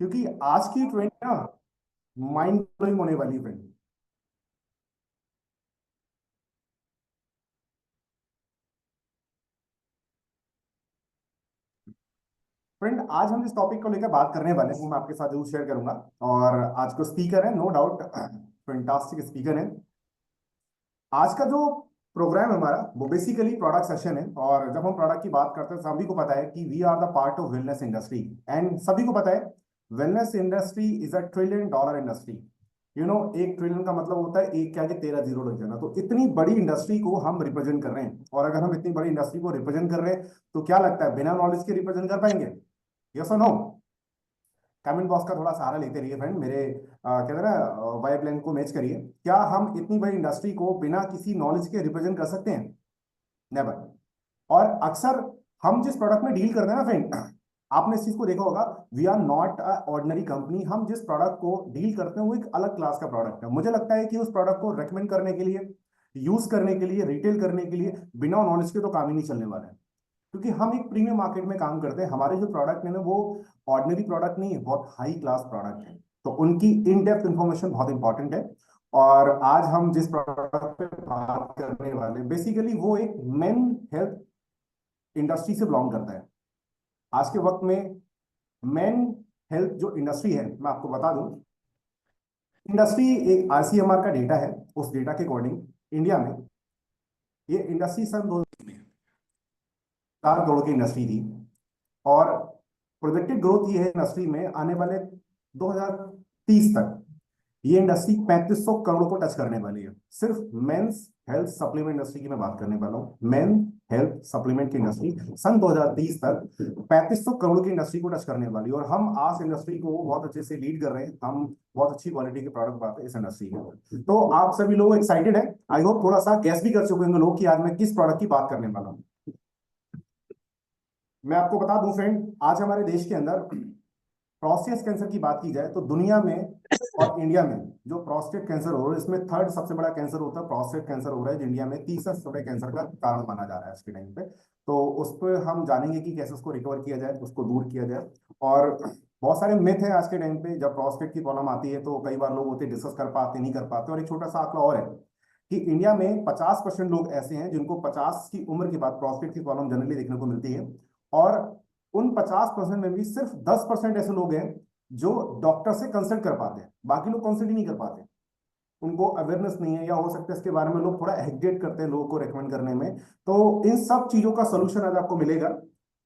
क्योंकि आज की ट्रेंड ना माइंड ब्लोइंग होने वाली फ्रेंड। फ्रेंड, आज हम जिस टॉपिक को लेकर बात करने वाले हैं वो मैं आपके साथ जरूर शेयर करूंगा। और आज को स्पीकर है, नो डाउट फैंटास्टिक स्पीकर है। आज का जो प्रोग्राम है हमारा वो बेसिकली प्रोडक्ट सेशन है। और जब हम प्रोडक्ट की बात करते हैं सभी को पता है कि we are the part of wellness industry. And सभी को पता है wellness industry is a $1 trillion industry. एक ट्रिलियन का मतलब होता है एक क्या कि 13 जीरो लग जाना। तो इतनी बड़ी इंडस्ट्री को हम रिप्रेजेंट कर रहे हैं, और अगर हम इतनी बड़ी इंडस्ट्री को रिप्रेजेंट कर रहे हैं तो क्या लगता है बिना नॉलेज के रिप्रेजेंट कर पाएंगे? यस और नो? कमेंट बॉक्स का थोड़ा सहारा लेते रहिए फ्रेंड, मेरे कहते हैं ना वाइब लाइन को मैच करिए। क्या हम इतनी बड़ी इंडस्ट्री को बिना किसी नॉलेज के रिप्रेजेंट कर सकते हैं? नेवर। और अक्सर हम जिस प्रोडक्ट में डील करते हैं ना फ्रेंड, आपने इस चीज को देखा होगा, we are not a ordinary company. हम जिस प्रोडक्ट को डील करते हैं वो एक अलग क्लास का प्रोडक्ट है। मुझे लगता है कि उस प्रोडक्ट को रेकमेंड करने के लिए, यूज करने के लिए, रिटेल करने के लिए बिना नॉलेज के तो काम ही नहीं चलने वाला है। क्योंकि हम एक प्रीमियम मार्केट में काम करते हैं। हमारे जो प्रोडक्ट है ना वो ऑर्डिनरी प्रोडक्ट नहीं है, बहुत हाई क्लास प्रोडक्ट है। तो उनकी इन डेप्थ इंफॉर्मेशन बहुत इंपॉर्टेंट है। और आज हम जिस प्रोडक्ट पे बात करने वाले बेसिकली वो एक मेन हेल्थ इंडस्ट्री से बिलोंग करता है। आज के वक्त में मेन हेल्थ जो इंडस्ट्री है, मैं आपको बता दूं, इंडस्ट्री एक आईसीएमआर का डेटा है। उस डेटा के अकॉर्डिंग इंडिया में ये इंडस्ट्री सन 2004 करोड़ की इंडस्ट्री थी। और प्रोजेक्टेड ग्रोथ ये है इंडस्ट्री में आने वाले 2030 तक ये इंडस्ट्री 3500 करोड़ को टच करने वाली है। सिर्फ मेंस हेल्थ सप्लीमेंट इंडस्ट्री की मैं बात करने वाला हूँ। मेन हेल्थ सप्लीमेंट की इंडस्ट्री सन 2030 तक 3500 करोड़ की इंडस्ट्री को टच करने वाली है। और हम आज इंडस्ट्री को बहुत अच्छे से लीड कर रहे हैं। हम बहुत अच्छी क्वालिटी के प्रोडक्ट बनाते हैं इस इंडस्ट्री में। तो आप सभी लोग एक्साइटेड है? आई होप थोड़ा सा गैस भी कर चुके होंगे लोग कि आज मैं किस प्रोडक्ट की बात करने वाला हूँ। मैं आपको बता दूं फ्रेंड, आज हमारे देश के अंदर प्रोस्टेट कैंसर की बात की जाए तो दुनिया में और इंडिया में जो प्रोस्टेट कैंसर हो रहा है इसमें थर्ड सबसे बड़ा कैंसर होता है प्रोस्टेट कैंसर हो रहा है, जो इंडिया में तीसरा सबसे बड़े कैंसर का कारण माना जा रहा है आज के टाइम पे। तो उस पर हम जानेंगे कि कैसे उसको रिकवर किया जाए, उसको दूर किया जाए। और बहुत सारे मिथ है आज के टाइम पे। जब प्रोस्टेट की प्रॉब्लम आती है तो कई बार लोग होते डिस्कस कर पाते नहीं कर पाते। और एक छोटा सा आंकड़ा और है कि इंडिया में 50% लोग ऐसे हैं जिनको 50 की उम्र के बाद प्रोस्टेट की प्रॉब्लम जनरली देखने को मिलती है। और उन 50% में भी सिर्फ 10% ऐसे लोग हैं जो डॉक्टर से कंसल्ट कर पाते हैं। बाकी लोग कंसल्ट ही नहीं कर पाते। उनको अवेयरनेस नहीं है, या हो सकता है इसके बारे में लोग थोड़ा हेजिटेट करते हैं लोगों को रेकमेंड करने में। तो इन सब चीजों का सोल्यूशन आज आपको मिलेगा।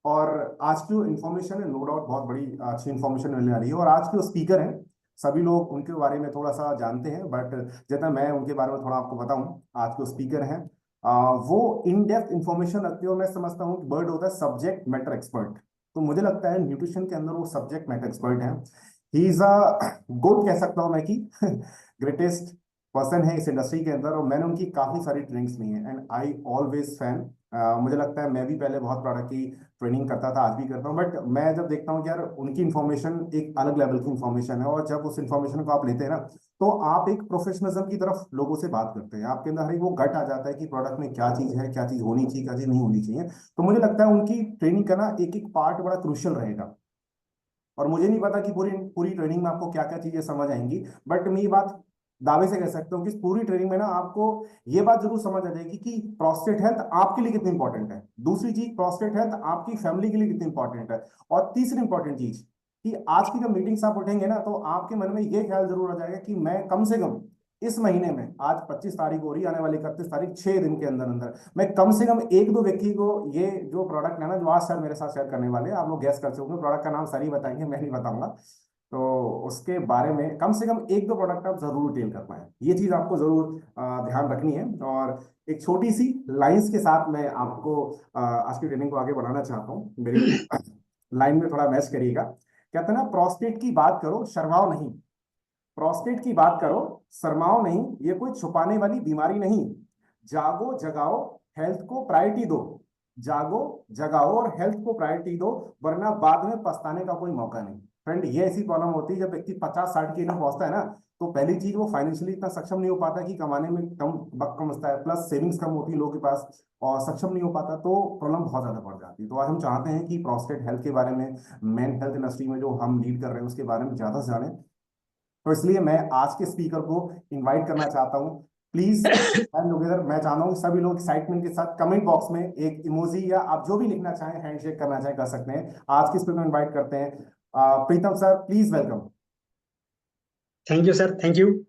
और आज की जो इन्फॉर्मेशन है नो डाउट बहुत बड़ी अच्छी इन्फॉर्मेशन मिलने वाली है। और आज के जो स्पीकर हैं सभी लोग उनके बारे में थोड़ा सा जानते हैं, बट जितना मैं उनके बारे में थोड़ा आपको बताऊं, आज के स्पीकर हैं वो इन डेप्थ इंफॉर्मेशन रखते हैं। और मैं समझता हूँ कि बर्ड होता है सब्जेक्ट मैटर एक्सपर्ट। तो मुझे लगता है न्यूट्रिशन के अंदर वो सब्जेक्ट मैटर एक्सपर्ट है। ही इज अ गोट कह सकता हूँ मैं कि ग्रेटेस्ट पर्सन है इस इंडस्ट्री के अंदर। और मैंने उनकी काफी सारी ट्रेनिंग्स ली हैं एंड आई ऑलवेज फैन। मुझे लगता है मैं भी पहले बहुत प्रोडक्ट की ट्रेनिंग करता था, आज भी करता हूँ। बट मैं जब देखता हूँ कि यार उनकी इन्फॉर्मेशन एक अलग लेवल की इन्फॉर्मेशन है, और जब उस इन्फॉर्मेशन को आप लेते हैं ना तो आप एक प्रोफेशनलिज्म की तरफ लोगों से बात करते हैं। आपके अंदर हर एक वो गट आ जाता है कि प्रोडक्ट में क्या चीज़ है, क्या चीज़ होनी चाहिए, क्या चीज़ नहीं होनी चाहिए। तो मुझे लगता है उनकी ट्रेनिंग का ना एक एक पार्ट बड़ा क्रूशियल रहेगा। और मुझे नहीं पता कि पूरी पूरी ट्रेनिंग में आपको क्या क्या चीजें समझ आएंगी, बट मैं ये बात दावे से कह सकता हूँ कि इस पूरी ट्रेनिंग में ना आपको ये बात जरूर समझ आ जाएगी कि प्रोस्टेट हेल्थ आपके लिए कितनी इंपॉर्टेंट है। दूसरी चीज, प्रोस्टेट हेल्थ आपकी फैमिली के लिए कितनी इंपॉर्टेंट है। और तीसरी इंपॉर्टेंट चीज कि आज की जब मीटिंग्स आप उठेंगे ना तो आपके मन में ये ख्याल जरूर आ जाएगा कि मैं कम से कम इस महीने में, आज 25 तारीख हो रही है, आने वाली 31 तारीख, 6 दिन के अंदर अंदर मैं कम से कम एक दो व्यक्ति को ये जो प्रोडक्ट है ना जो आज सर मेरे साथ शेयर करने वाले हैं, आप लोग गैस कर सकते हो प्रोडक्ट का नाम सर ही बताएंगे, मैं नहीं बताऊंगा। तो उसके बारे में कम से कम एक दो प्रोडक्ट आप जरूर टेल कर पाए, ये चीज आपको जरूर ध्यान रखनी है। और एक छोटी सी लाइंस के साथ मैं आपको आज की ट्रेनिंग को आगे बढ़ाना चाहता हूँ। मेरी लाइन में थोड़ा मैच करिएगा। कहते हैं ना, प्रोस्टेट की बात करो शर्माओ नहीं। प्रोस्टेट की बात करो शर्माओ नहीं, ये कोई छुपाने वाली बीमारी नहीं। जागो जगाओ, हेल्थ को प्रायोरिटी दो। जागो जगाओ और हेल्थ को प्रायोरिटी दो, वरना बाद में पछताने का कोई मौका नहीं। फ्रेंड ये ऐसी प्रॉब्लम होती है जब व्यक्ति 50-60 की एज में पहुंचता है ना, तो पहली चीज वो फाइनेंशियली इतना सक्षम नहीं हो पाता कि कमाने में कम वक्त कम बचता है, प्लस सेविंग्स कम होती है लोगों के पास, और सक्षम नहीं हो पाता, तो प्रॉब्लम बहुत ज्यादा बढ़ जाती है। तो आज हम चाहते हैं कि प्रोस्टेट हेल्थ के बारे में, मेन हेल्थ इंडस्ट्री में जो हम लीड कर रहे हैं उसके बारे में ज्यादा से जानें। तो इसलिए मैं आज के स्पीकर को इनवाइट करना चाहता हूँ। प्लीज टुगेदर, मैं चाहता हूँ कि सभी लोग एक्साइटमेंट के साथ कमेंट बॉक्स में एक इमोजी या आप जो भी लिखना चाहें, हैंडशेक करना चाहें कर सकते हैं। आज के स्पीकर को इनवाइट करते हैं, Pritam sir, please welcome. Thank you sir, thank you.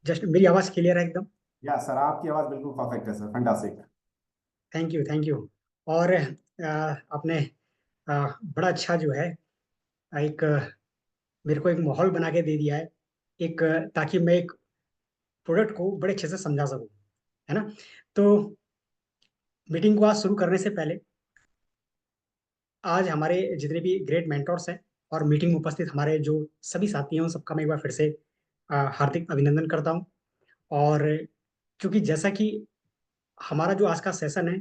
Just मेरी आवाज़ क्लियर है एकदम? या सर, आपकी आवाज बिल्कुल परफेक्ट है sir, fantastic. Thank you, thank you. और आपने बड़ा अच्छा जो है एक मेरे को एक माहौल बना के दे दिया है, एक ताकि मैं एक प्रोडक्ट को बड़े अच्छे से समझा सकूं, है ना? तो मीटिंग को आज शुरू करने से पहले, आज हमारे जितने भी ग्रेट मेंटोर्स हैं और मीटिंग में उपस्थित हमारे जो सभी साथी हैं, उन सबका मैं एक बार फिर से हार्दिक अभिनंदन करता हूं। और क्योंकि जैसा कि हमारा जो आज का सेशन है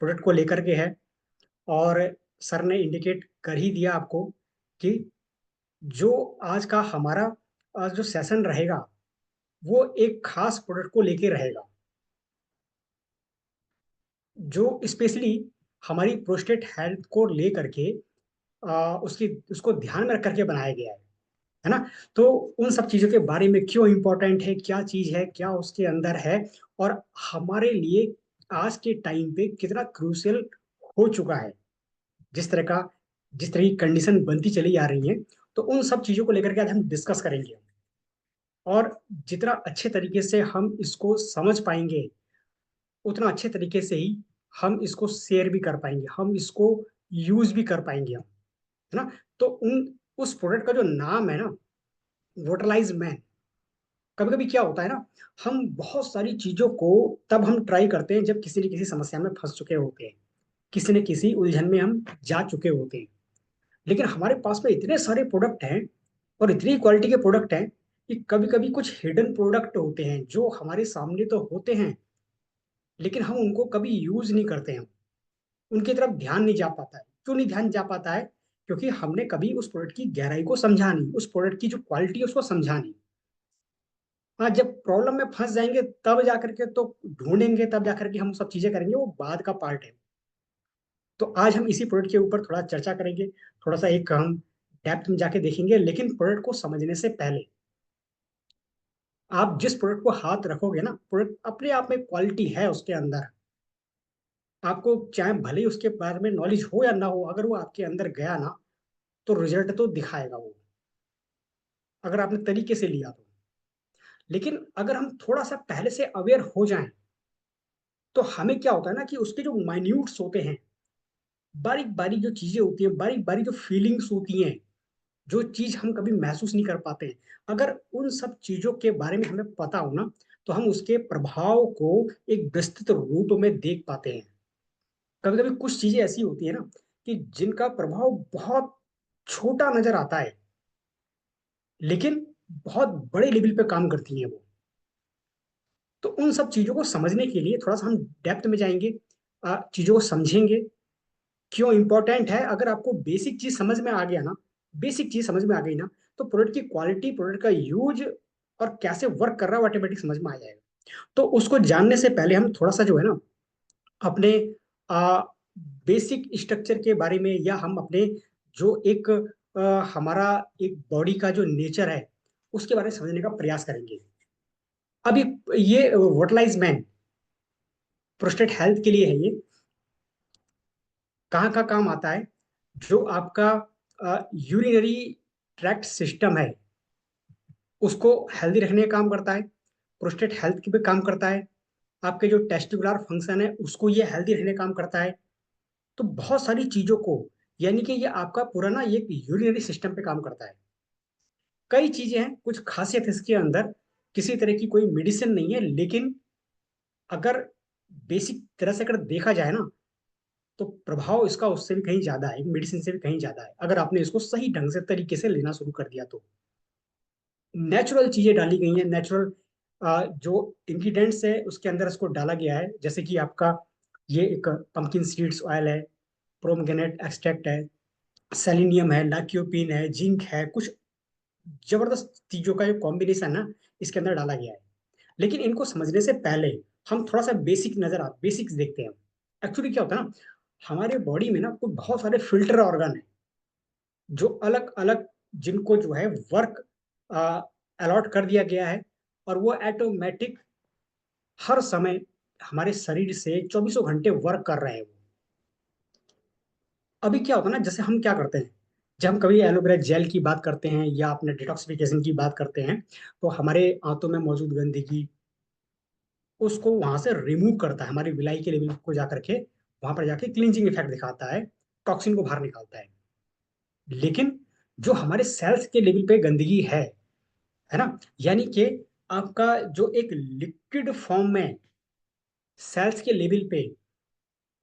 प्रोडक्ट को लेकर के है, और सर ने इंडिकेट कर ही दिया आपको कि जो आज का हमारा आज जो सेशन रहेगा वो एक खास प्रोडक्ट को लेके रहेगा, जो स्पेशली हमारी प्रोस्टेट हेल्थ को लेकर के उसकी उसको ध्यान में रख करके बनाया गया है ना? तो उन सब चीजों के बारे में क्यों इंपॉर्टेंट है, क्या चीज है, क्या उसके अंदर है, और हमारे लिए आज के टाइम पे कितना क्रूशियल हो चुका है, जिस तरह की कंडीशन बनती चली आ रही है, तो उन सब चीजों को लेकर के आज हम डिस्कस करेंगे। और जितना अच्छे तरीके से हम इसको समझ पाएंगे, उतना अच्छे तरीके से ही हम इसको शेयर भी कर पाएंगे, हम इसको यूज भी कर पाएंगे हम, है ना? तो उन उस प्रोडक्ट का जो नाम है ना, वोटलाइज मैन। कभी कभी क्या होता है ना, हम बहुत सारी चीजों को तब हम ट्राई करते हैं जब किसी न किसी समस्या में फंस चुके होते हैं, किसी न किसी उलझन में हम जा चुके होते हैं। लेकिन हमारे पास में इतने सारे प्रोडक्ट हैं और इतनी क्वालिटी के प्रोडक्ट हैं कि कभी कभी कुछ हिडन प्रोडक्ट होते हैं जो हमारे सामने तो होते हैं, लेकिन हम उनको कभी यूज नहीं करते हैं, उनकी तरफ ध्यान नहीं जा पाता है। क्यों नहीं ध्यान जा पाता है? क्योंकि हमने कभी उस प्रोडक्ट की गहराई को समझा नहीं, उस प्रोडक्ट की जो क्वालिटी है उसको समझा नहीं। हाँ, जब प्रॉब्लम में फंस जाएंगे तब जाकर के तो ढूंढेंगे, तब जाकर के हम सब चीजें करेंगे, वो बाद का पार्ट है। तो आज हम इसी प्रोडक्ट के ऊपर थोड़ा चर्चा करेंगे, थोड़ा सा एक हम डेप्थ में जाके देखेंगे। लेकिन प्रोडक्ट को समझने से पहले, आप जिस प्रोडक्ट को हाथ रखोगे ना, प्रोडक्ट अपने आप में क्वालिटी है उसके अंदर। आपको चाहे भले ही उसके बारे में नॉलेज हो या ना हो, अगर वो आपके अंदर गया ना, तो रिजल्ट तो दिखाएगा वो, अगर आपने तरीके से लिया तो। लेकिन अगर हम थोड़ा सा पहले से अवेयर हो जाएं, तो हमें क्या होता है ना कि उसके जो माइन्यूट्स होते हैं, बारीक बारीक जो चीजें होती हैं, बारीक बारीक जो फीलिंग्स होती हैं, जो चीज हम कभी महसूस नहीं कर पाते हैं, अगर उन सब चीजों के बारे में हमें पता हो ना, तो हम उसके प्रभाव को एक विस्तृत रूप में देख पाते हैं। कभी कभी कुछ चीजें ऐसी होती है ना कि जिनका प्रभाव बहुत छोटा नजर आता है, लेकिन बहुत बड़े लेवल पे काम करती हैं वो। तो उन सब चीजों को समझने के लिए थोड़ा सा हम डेप्थ में जाएंगे, चीजों को समझेंगे, क्यों इंपॉर्टेंट है। अगर आपको बेसिक चीज समझ में आ गया ना, बेसिक चीज समझ में आ गई ना, तो प्रोडक्ट की क्वालिटी, प्रोडक्ट का यूज और कैसे वर्क कर रहा है वो ऑटोमेटिक समझ में आ जाएगा। तो उसको जानने से पहले हम थोड़ा सा जो है ना, अपने बेसिक स्ट्रक्चर के बारे में, या हम अपने जो एक हमारा एक बॉडी का जो नेचर है उसके बारे में समझने का प्रयास करेंगे। अभी ये वोटलाइज मैन प्रोस्टेट हेल्थ के लिए है, ये कहाँ का काम आता है? जो आपका यूरिनरी ट्रैक्ट सिस्टम है उसको हेल्दी रखने का काम करता है, प्रोस्टेट हेल्थ की भी काम करता है, आपके जो टेस्टिकुलर फंक्शन है उसको ये हेल्दी रखने का काम करता है। तो बहुत सारी चीजों को, यानी कि ये आपका पूरा ना ये यूरिनरी सिस्टम पे काम करता है। कई चीजें हैं, कुछ खासियत इसके अंदर, किसी तरह की कोई मेडिसिन नहीं है, लेकिन अगर बेसिक तरह से अगर देखा जाए ना, तो प्रभाव इसका उससे भी कहीं ज्यादा है, मेडिसिन से भी कहीं ज्यादा है, अगर आपने इसको सही ढंग से तरीके से लेना शुरू कर दिया तो। नेचुरल चीजें डाली गई हैं, नेचुरल जो इंग्रेडिएंट्स है उसके अंदर इसको डाला गया है, जैसे कि आपका ये एक पंपकिन सीड्स ऑयल है, प्रोमग्रेनेट एक्सट्रैक्ट है, सेलिनियम है, लाइक्योपिन है, जिंक है, कुछ जबरदस्त चीजों का जो कॉम्बिनेशन ना इसके अंदर डाला गया है। लेकिन इनको समझने से पहले हम थोड़ा सा बेसिक्स देखते हैं। एक्चुअली क्या होता है ना, हमारे बॉडी में ना कोई बहुत सारे फिल्टर ऑर्गन है जो अलग अलग, जिनको जो है वर्क अलॉट कर दिया गया है, और वो ऑटोमेटिक हर समय हमारे शरीर से चौबीसों घंटे वर्क कर रहे हैं वो। अभी क्या होता है ना, जैसे हम क्या करते हैं, जब हम कभी एलोवेरा जेल की बात करते हैं या अपने डिटॉक्सिफिकेशन की बात करते हैं, तो हमारे आंतों में मौजूद गंदगी उसको वहां से रिमूव करता है, हमारी विलाई के लेवल को जाकर के वहां पर जाके क्लींजिंग इफेक्ट दिखाता है, टॉक्सिन को बाहर निकालता है। लेकिन जो हमारे सेल्स के लेवल पे गंदगी है ना, यानी कि आपका जो एक लिक्विड फॉर्म में सेल्स के लेवल पे,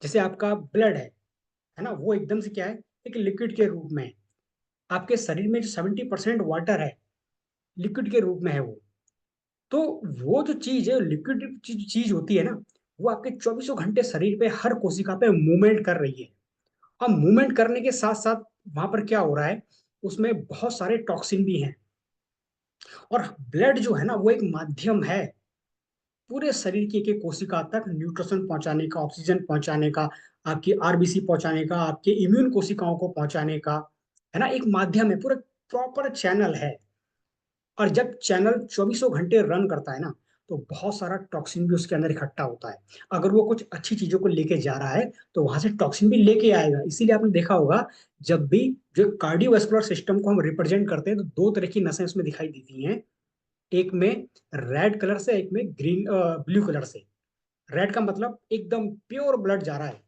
जैसे आपका ब्लड है ना, वो एकदम से क्या है, एक लिक्विड के रूप में है। आपके शरीर में जो 70% वाटर है, लिक्विड के रूप में है वो। तो वो जो चीज है, लिक्विड चीज होती है ना, वो आपके चौबीसों घंटे शरीर पे हर कोशिका पे मूवमेंट कर रही है। अब मूवमेंट करने के साथ साथ वहां पर क्या हो रहा है, उसमें बहुत सारे टॉक्सिन भी हैं। और ब्लड जो है ना, वो एक माध्यम है पूरे शरीर की एक एक कोशिका तक न्यूट्रिशन पहुंचाने का, ऑक्सीजन पहुंचाने का, आपकी आरबीसी पहुंचाने का, आपके इम्यून कोशिकाओं को पहुंचाने का, है ना, एक माध्यम है, पूरा प्रॉपर चैनल है। और जब चैनल चौबीसों घंटे रन करता है ना, तो बहुत सारा टॉक्सिन भी उसके अंदर इकट्ठा होता है। अगर वो कुछ अच्छी चीजों को लेके जा रहा है तो वहां से टॉक्सिन भी लेके आएगा। इसीलिए आपने देखा होगा, जब भी जो कार्डियोवास्कुलर सिस्टम को हम रिप्रेजेंट करते हैं तो दो तरह की नसें उसमें दिखाई देती हैं। एक में रेड कलर से, एक में ग्रीन ब्लू कलर से। रेड का मतलब एकदम प्योर ब्लड जा रहा है,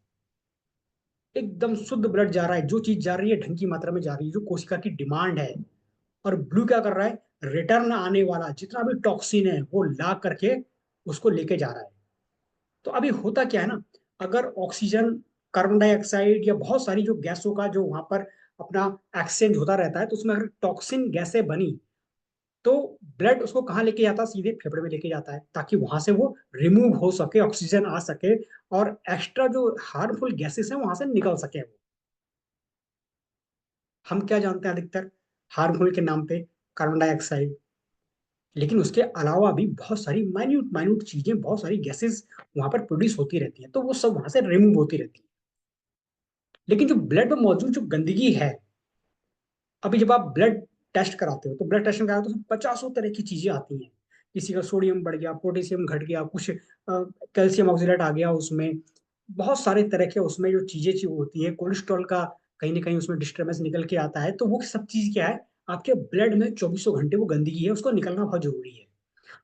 एकदम शुद्ध ब्लड जा रहा है, जो चीज जा रही है ढंग की मात्रा में जा रही है, जो कोशिका की डिमांड है। और ब्लू क्या कर रहा है, रिटर्न आने वाला जितना भी टॉक्सिन है वो ला करके उसको लेके जा रहा है। तो अभी होता क्या है ना, अगर ऑक्सीजन, कार्बन डाइऑक्साइड या बहुत सारी जो गैसों का जो वहां पर अपना एक्सचेंज होता रहता है, तो उसमें अगर टॉक्सिन गैसें बनी, तो ब्लड उसको कहाँ लेके जाता है, सीधे फेफड़े में लेके जाता है, ताकि वहां से वो रिमूव हो सके, ऑक्सीजन आ सके, और एक्स्ट्रा जो हार्मफुल गैसेस हैं वहां से निकल सके वो। हम क्या जानते हैं अधिकतर हार्मफुल के नाम पे, कार्बन डाइऑक्साइड। लेकिन उसके अलावा भी बहुत सारी माइन्यूट माइन्यूट चीजें, बहुत सारी गैसेस वहां पर प्रोड्यूस होती रहती हैं, तो वो सब वहां से रिमूव होती रहती है। लेकिन जो ब्लड में मौजूद जो गंदगी है, अभी जब आप ब्लड टेस्ट कराते हो तो ब्लड टेस्ट में क्या होता है, तो पचासों तरह की चीजें आती हैं। किसी का सोडियम बढ़ गया, पोटेशियम घट गया, कुछ कैल्शियम ऑक्सीडेट आ गया उसमें, बहुत सारे तरह के उसमें जो चीजें होती है, कोलेस्ट्रॉल का कहीं ना कहीं उसमें डिस्टर्बेंस निकल के आता है। तो वो सब चीज क्या है, आपके ब्लड में चौबीसों घंटे वो गंदगी है, उसको निकलना बहुत जरूरी है।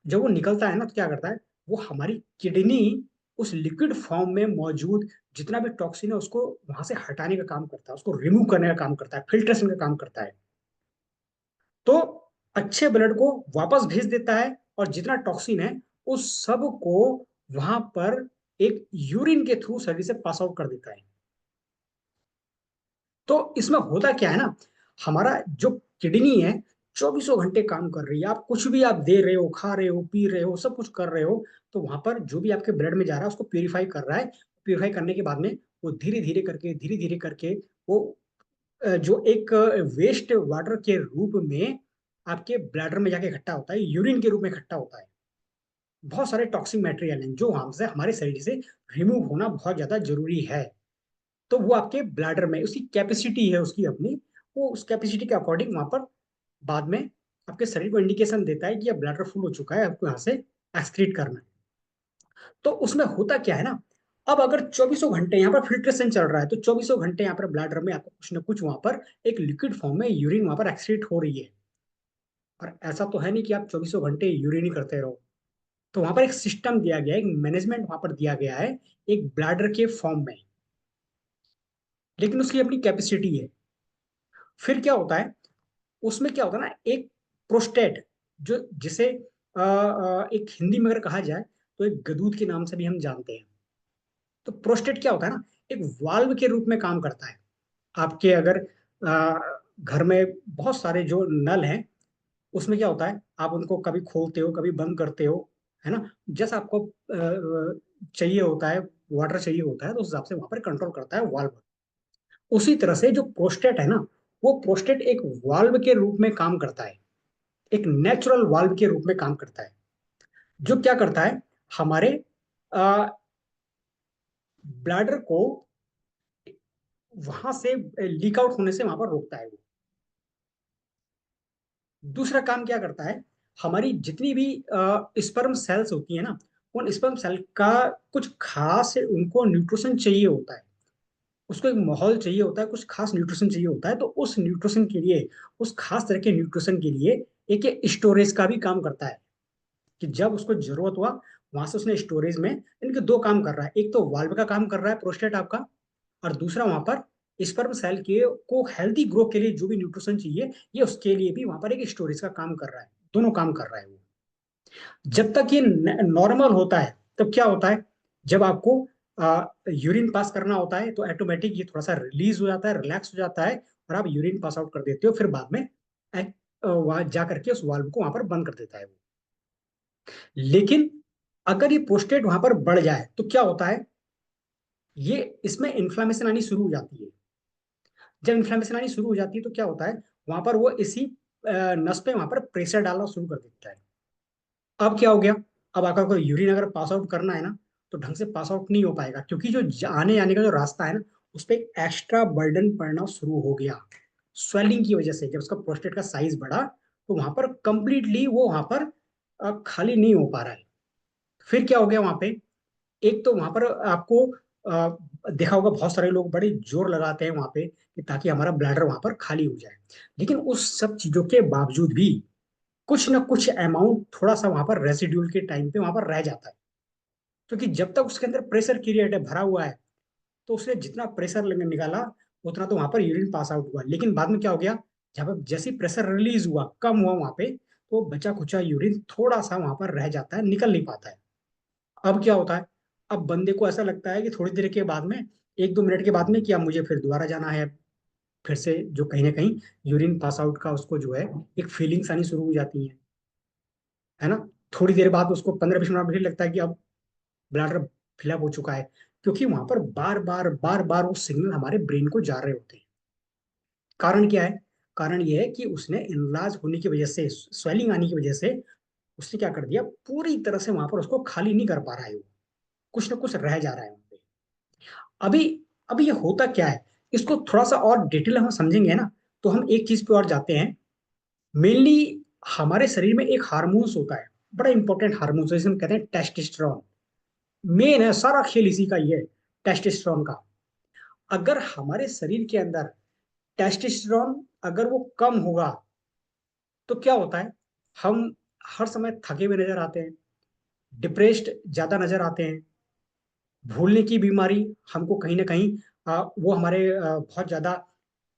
जब वो निकलता है ना, तो क्या करता है, वो हमारी किडनी उस लिक्विड फॉर्म में मौजूद जितना भी टॉक्सिन है उसको वहां से हटाने का काम करता है, उसको रिमूव करने का काम करता है, फिल्ट्रेशन का काम करता है। तो अच्छे ब्लड को वापस भेज देता है, और जितना टॉक्सिन है उस सब को वहां पर एक यूरिन के थ्रू शरीर से पास आउट कर देता है। तो इसमें होता क्या है ना, हमारा जो किडनी है चौबीसों घंटे काम कर रही है, आप कुछ भी आप दे रहे हो, खा रहे हो, पी रहे हो, सब कुछ कर रहे हो, तो वहां पर जो भी आपके ब्लड में जा रहा है उसको प्यूरिफाई कर रहा है। प्यूरिफाई करने के बाद में वो धीरे धीरे करके वो जो एक वेस्ट वाटर के रूप में आपके ब्लैडर में जाके इकट्ठा होता है, यूरिन के रूप में इकट्ठा होता है। बहुत सारे टॉक्सिक मटेरियल हैं जो हमसे हमारे शरीर से रिमूव होना बहुत ज्यादा जरूरी है। तो वो आपके ब्लैडर में उसकी कैपेसिटी है उसकी अपनी, वो उस कैपेसिटी के अकॉर्डिंग वहां पर बाद में आपके शरीर को इंडिकेशन देता है कि अब ब्लैडर फुल हो चुका है, आपको यहाँ से एक्सक्रीट करना है। तो उसमें होता क्या है ना, अब अगर चौबीसों घंटे यहाँ पर फिल्ट्रेशन चल रहा है, तो चौबीसों घंटे यहाँ पर ब्लैडर में आपको कुछ ना कुछ वहां पर एक लिक्विड फॉर्म में यूरिन वहां पर एक्सक्रीट हो रही है। और ऐसा तो है नहीं कि आप चौबीसों घंटे यूरिन ही करते रहो। तो वहां पर एक सिस्टम दिया गया है, एक मैनेजमेंट वहां पर दिया गया है, एक ब्लैडर के फॉर्म में। लेकिन उसकी अपनी कैपेसिटी है। फिर क्या होता है, उसमें क्या होता है ना, एक प्रोस्टेट, जो जिसे एक हिंदी में अगर कहा जाए तो एक गदूद के नाम से भी हम जानते हैं। तो प्रोस्टेट क्या होता है ना, एक वाल्व के रूप में काम करता है। आपके अगर घर में बहुत सारे जो नल हैं, उसमें क्या होता है, आप उनको कभी खोलते हो, कभी बंद करते हो, है ना, जैसा आपको चाहिए होता है, वाटर चाहिए होता है, तो उस हिसाब से वहां पर कंट्रोल करता है वाल्व। उसी तरह से जो प्रोस्टेट है ना, वो प्रोस्टेट एक वाल्व के रूप में काम करता है, एक नेचुरल वाल्व के रूप में काम करता है, जो क्या करता है, हमारे ब्लैडर को वहां से लीक आउट होने से वहां पर रोकता है वो। दूसरा काम क्या करता है, हमारी जितनी भी स्पर्म सेल्स होती है ना, उन स्पर्म सेल का कुछ खास उनको न्यूट्रिशन चाहिए होता है, उसको एक माहौल चाहिए होता है, कुछ खास न्यूट्रिशन चाहिए होता है, तो उस न्यूट्रिशन के लिए, उस खास तरह के न्यूट्रिशन के लिए एक स्टोरेज का भी काम करता है, कि जब उसको जरूरत हुआ वहां से उसने स्टोरेज में, इनके दो काम कर रहा है, एक तो वाल्व का काम कर रहा है प्रोस्टेट आपका, और दूसरा वहां पर स्पर्म सेल के को हेल्दी ग्रो के लिए जो भी न्यूट्रिशन चाहिए, ये उसके लिए भी वहां पर एक स्टोरेज का काम कर रहा है, दोनों काम कर रहा है वो। जब तक ये नॉर्मल होता है, तब क्या होता है, जब आपको यूरिन पास करना होता है तो ऑटोमेटिक ये थोड़ा सा रिलीज हो जाता है, रिलैक्स हो जाता है, और आप यूरिन पास आउट कर देते हो, फिर बाद में वहां जा करके उस वाल्व को वहां पर बंद कर देता है वो। लेकिन अगर ये प्रोस्टेट वहां पर बढ़ जाए तो क्या होता है, ये इसमें इन्फ्लामेशन आनी शुरू हो जाती है। जब इन्फ्लामेशन आनी शुरू हो जाती है तो क्या होता है, वहां पर वो इसी नस पे वहां पर प्रेशर डालना शुरू कर देता है। अब क्या हो गया, अब आपका कोई यूरिन अगर पास आउट करना है ना, तो ढंग से पास आउट नहीं हो पाएगा, क्योंकि जो आने जाने का जो रास्ता है ना, उस पर एक एक्स्ट्रा बर्डन पड़ना शुरू हो गया स्वेलिंग की वजह से। जब उसका प्रोस्टेट का साइज बढ़ा तो वहां पर कंप्लीटली वो वहां पर खाली नहीं हो पा रहा है। फिर क्या हो गया वहां पे, एक तो वहां पर आपको अ, देखा होगा बहुत सारे लोग बड़े जोर लगाते हैं वहां पे कि ताकि हमारा ब्लैडर वहां पर खाली हो जाए, लेकिन उस सब चीजों के बावजूद भी कुछ ना कुछ अमाउंट थोड़ा सा वहां पर रेसिड्यूल के टाइम पे वहां पर रह जाता है, क्योंकि जब तक उसके अंदर प्रेशर क्रिएट है, भरा हुआ है, तो उसने जितना प्रेशर निकाला उतना तो वहां पर यूरिन पास आउट हुआ। लेकिन बाद में क्या हो गया, जब जैसे प्रेशर रिलीज हुआ, कम हुआ वहां पे, तो बचा खुचा यूरिन थोड़ा सा वहां पर रह जाता है, निकल नहीं पाता है। अब क्या होता है, अब बंदे को ऐसा लगता है कि थोड़ी देर के बाद में, एक दो मिनट के बाद में, कि अब मुझे फिर दोबारा जाना है, फिर से जो कहीं ना कहीं यूरिन पास आउट का उसको जो है एक फीलिंग्स आनी शुरू हो जाती है ना। थोड़ी देर बाद उसको 15-20 मिनट में लगता है कि अब ब्लैडर फिलअप हो चुका है, क्योंकि वहां पर बार बार वो सिग्नल हमारे ब्रेन को जा रहे होते हैं। कारण क्या है, कारण ये है कि उसने इनलाज होने की वजह से, स्वेलिंग आने की वजह से, उसने क्या कर दिया, पूरी तरह से वहां पर उसको खाली नहीं कर पा रहा है वो, कुछ ना कुछ रह जा रहा है वहां पे। अभी अभी ये होता क्या है, इसको थोड़ा सा और डिटेल हम समझेंगे ना, तो हम एक चीज पे और जाते हैं। मेनली हमारे शरीर में एक हार्मोन्स होता है, बड़ा इंपॉर्टेंट हार्मोन्स, जिसे हम कहते हैं टेस्टोस्टेरोन। मेन है सारा खेल इसी का ही है, टेस्टोस्टेरोन का। अगर हमारे शरीर के अंदर टेस्टोस्टेरोन अगर वो कम होगा तो क्या होता है, हम हर समय थके हुए नजर आते हैं, डिप्रेस्ड ज्यादा नजर आते हैं, भूलने की बीमारी हमको कहीं ना कहीं वो हमारे बहुत ज्यादा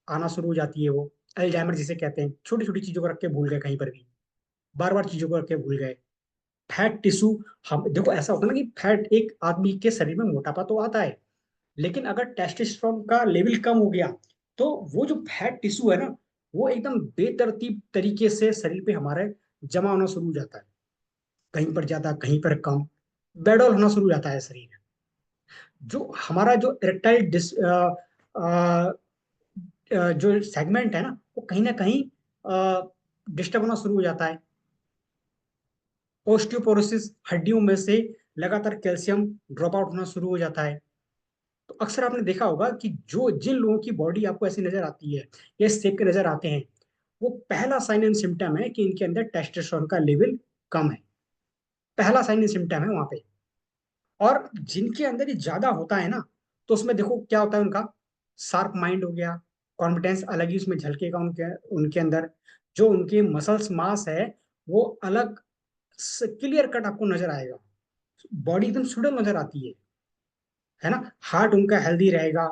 आना शुरू हो जाती है, वो अल्जाइमर जिसे कहते हैं, छोटी छोटी चीजों को रख के भूल गए, कहीं पर भी बार बार चीजों को रख के भूल गए। फैट टिश्यू, हम देखो ऐसा होता है ना कि फैट, एक आदमी के शरीर में मोटापा तो आता है, लेकिन अगर टेस्टोस्टेरोन का लेवल कम हो गया तो वो जो फैट टिश्यू है ना, वो एकदम बेतरतीब तरीके से शरीर पे हमारे जमा होना शुरू हो जाता है, कहीं पर ज्यादा कहीं पर कम, बेडौल होना शुरू हो जाता है शरीर। जो हमारा जो इरेक्टाइल जो सेगमेंट है ना, वो कहीं ना कहीं डिस्टर्ब होना शुरू हो जाता है। ओस्टियोपोरोसिस, हड्डियों में से लगातार कैल्शियम ड्रॉप आउट होना शुरू हो जाता है। तो अक्सर आपने देखा होगा कि जो जिन लोगों की बॉडी आपको ऐसी नजर आती है, ये शेप के नजर आते हैं, वो पहला साइन एंड सिम्टम है कि इनके अंदर टेस्टोस्टेरोन का लेवल कम है, पहला साइन एंड सिम्टम है वहां पे। और जिनके अंदर ये ज्यादा होता है ना, तो उसमें देखो क्या होता है, उनका शार्प माइंड हो गया, कॉन्फिडेंस अलग ही उसमें झलकेगा उनके उनके अंदर, जो उनके मसल्स मास है वो अलग, क्लियर कट आपको नजर आएगा, बॉडी एकदम सुडल नजर आती है ना। हार्ट उनका हेल्दी रहेगा,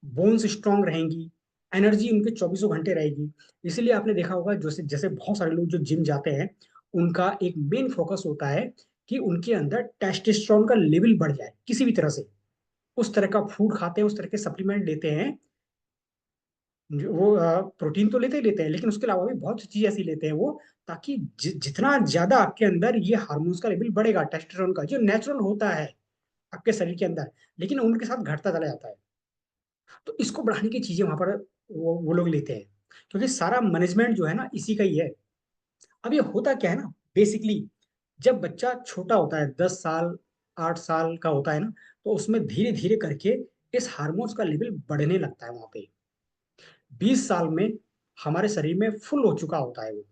बोन्स स्ट्रांग रहेंगी, एनर्जी उनके चौबीसों घंटे रहेगी। इसीलिए आपने देखा होगा जैसे जैसे बहुत सारे लोग जो जिम जाते हैं, उनका एक मेन फोकस होता है कि उनके अंदर टेस्टोस्टेरोन का लेवल बढ़ जाए किसी भी तरह से। उस तरह का फूड खाते हैं, उस तरह के सप्लीमेंट लेते हैं, वो प्रोटीन तो लेते ही लेते हैं, लेकिन उसके अलावा भी बहुत सी चीज ऐसी लेते हैं वो, ताकि जितना ज्यादा आपके अंदर ये हार्मोन्स का लेवल बढ़ेगा, टेस्टोस्टेरोन का जो नेचुरल होता है आपके शरीर के अंदर, लेकिन उम्र के साथ घटता चला जाता है। तो इसको बढ़ाने की चीजें वहां पर वो लोग लेते हैं, क्योंकि सारा मैनेजमेंट जो है ना इसी का ही है। अब ये होता क्या है ना, बेसिकली जब बच्चा छोटा होता है, 10 साल 8 साल का होता है ना, तो उसमें धीरे धीरे करके इस हार्मोन्स का लेवल बढ़ने लगता है वहां पे। 20 साल में हमारे शरीर में फुल हो चुका होता है वो।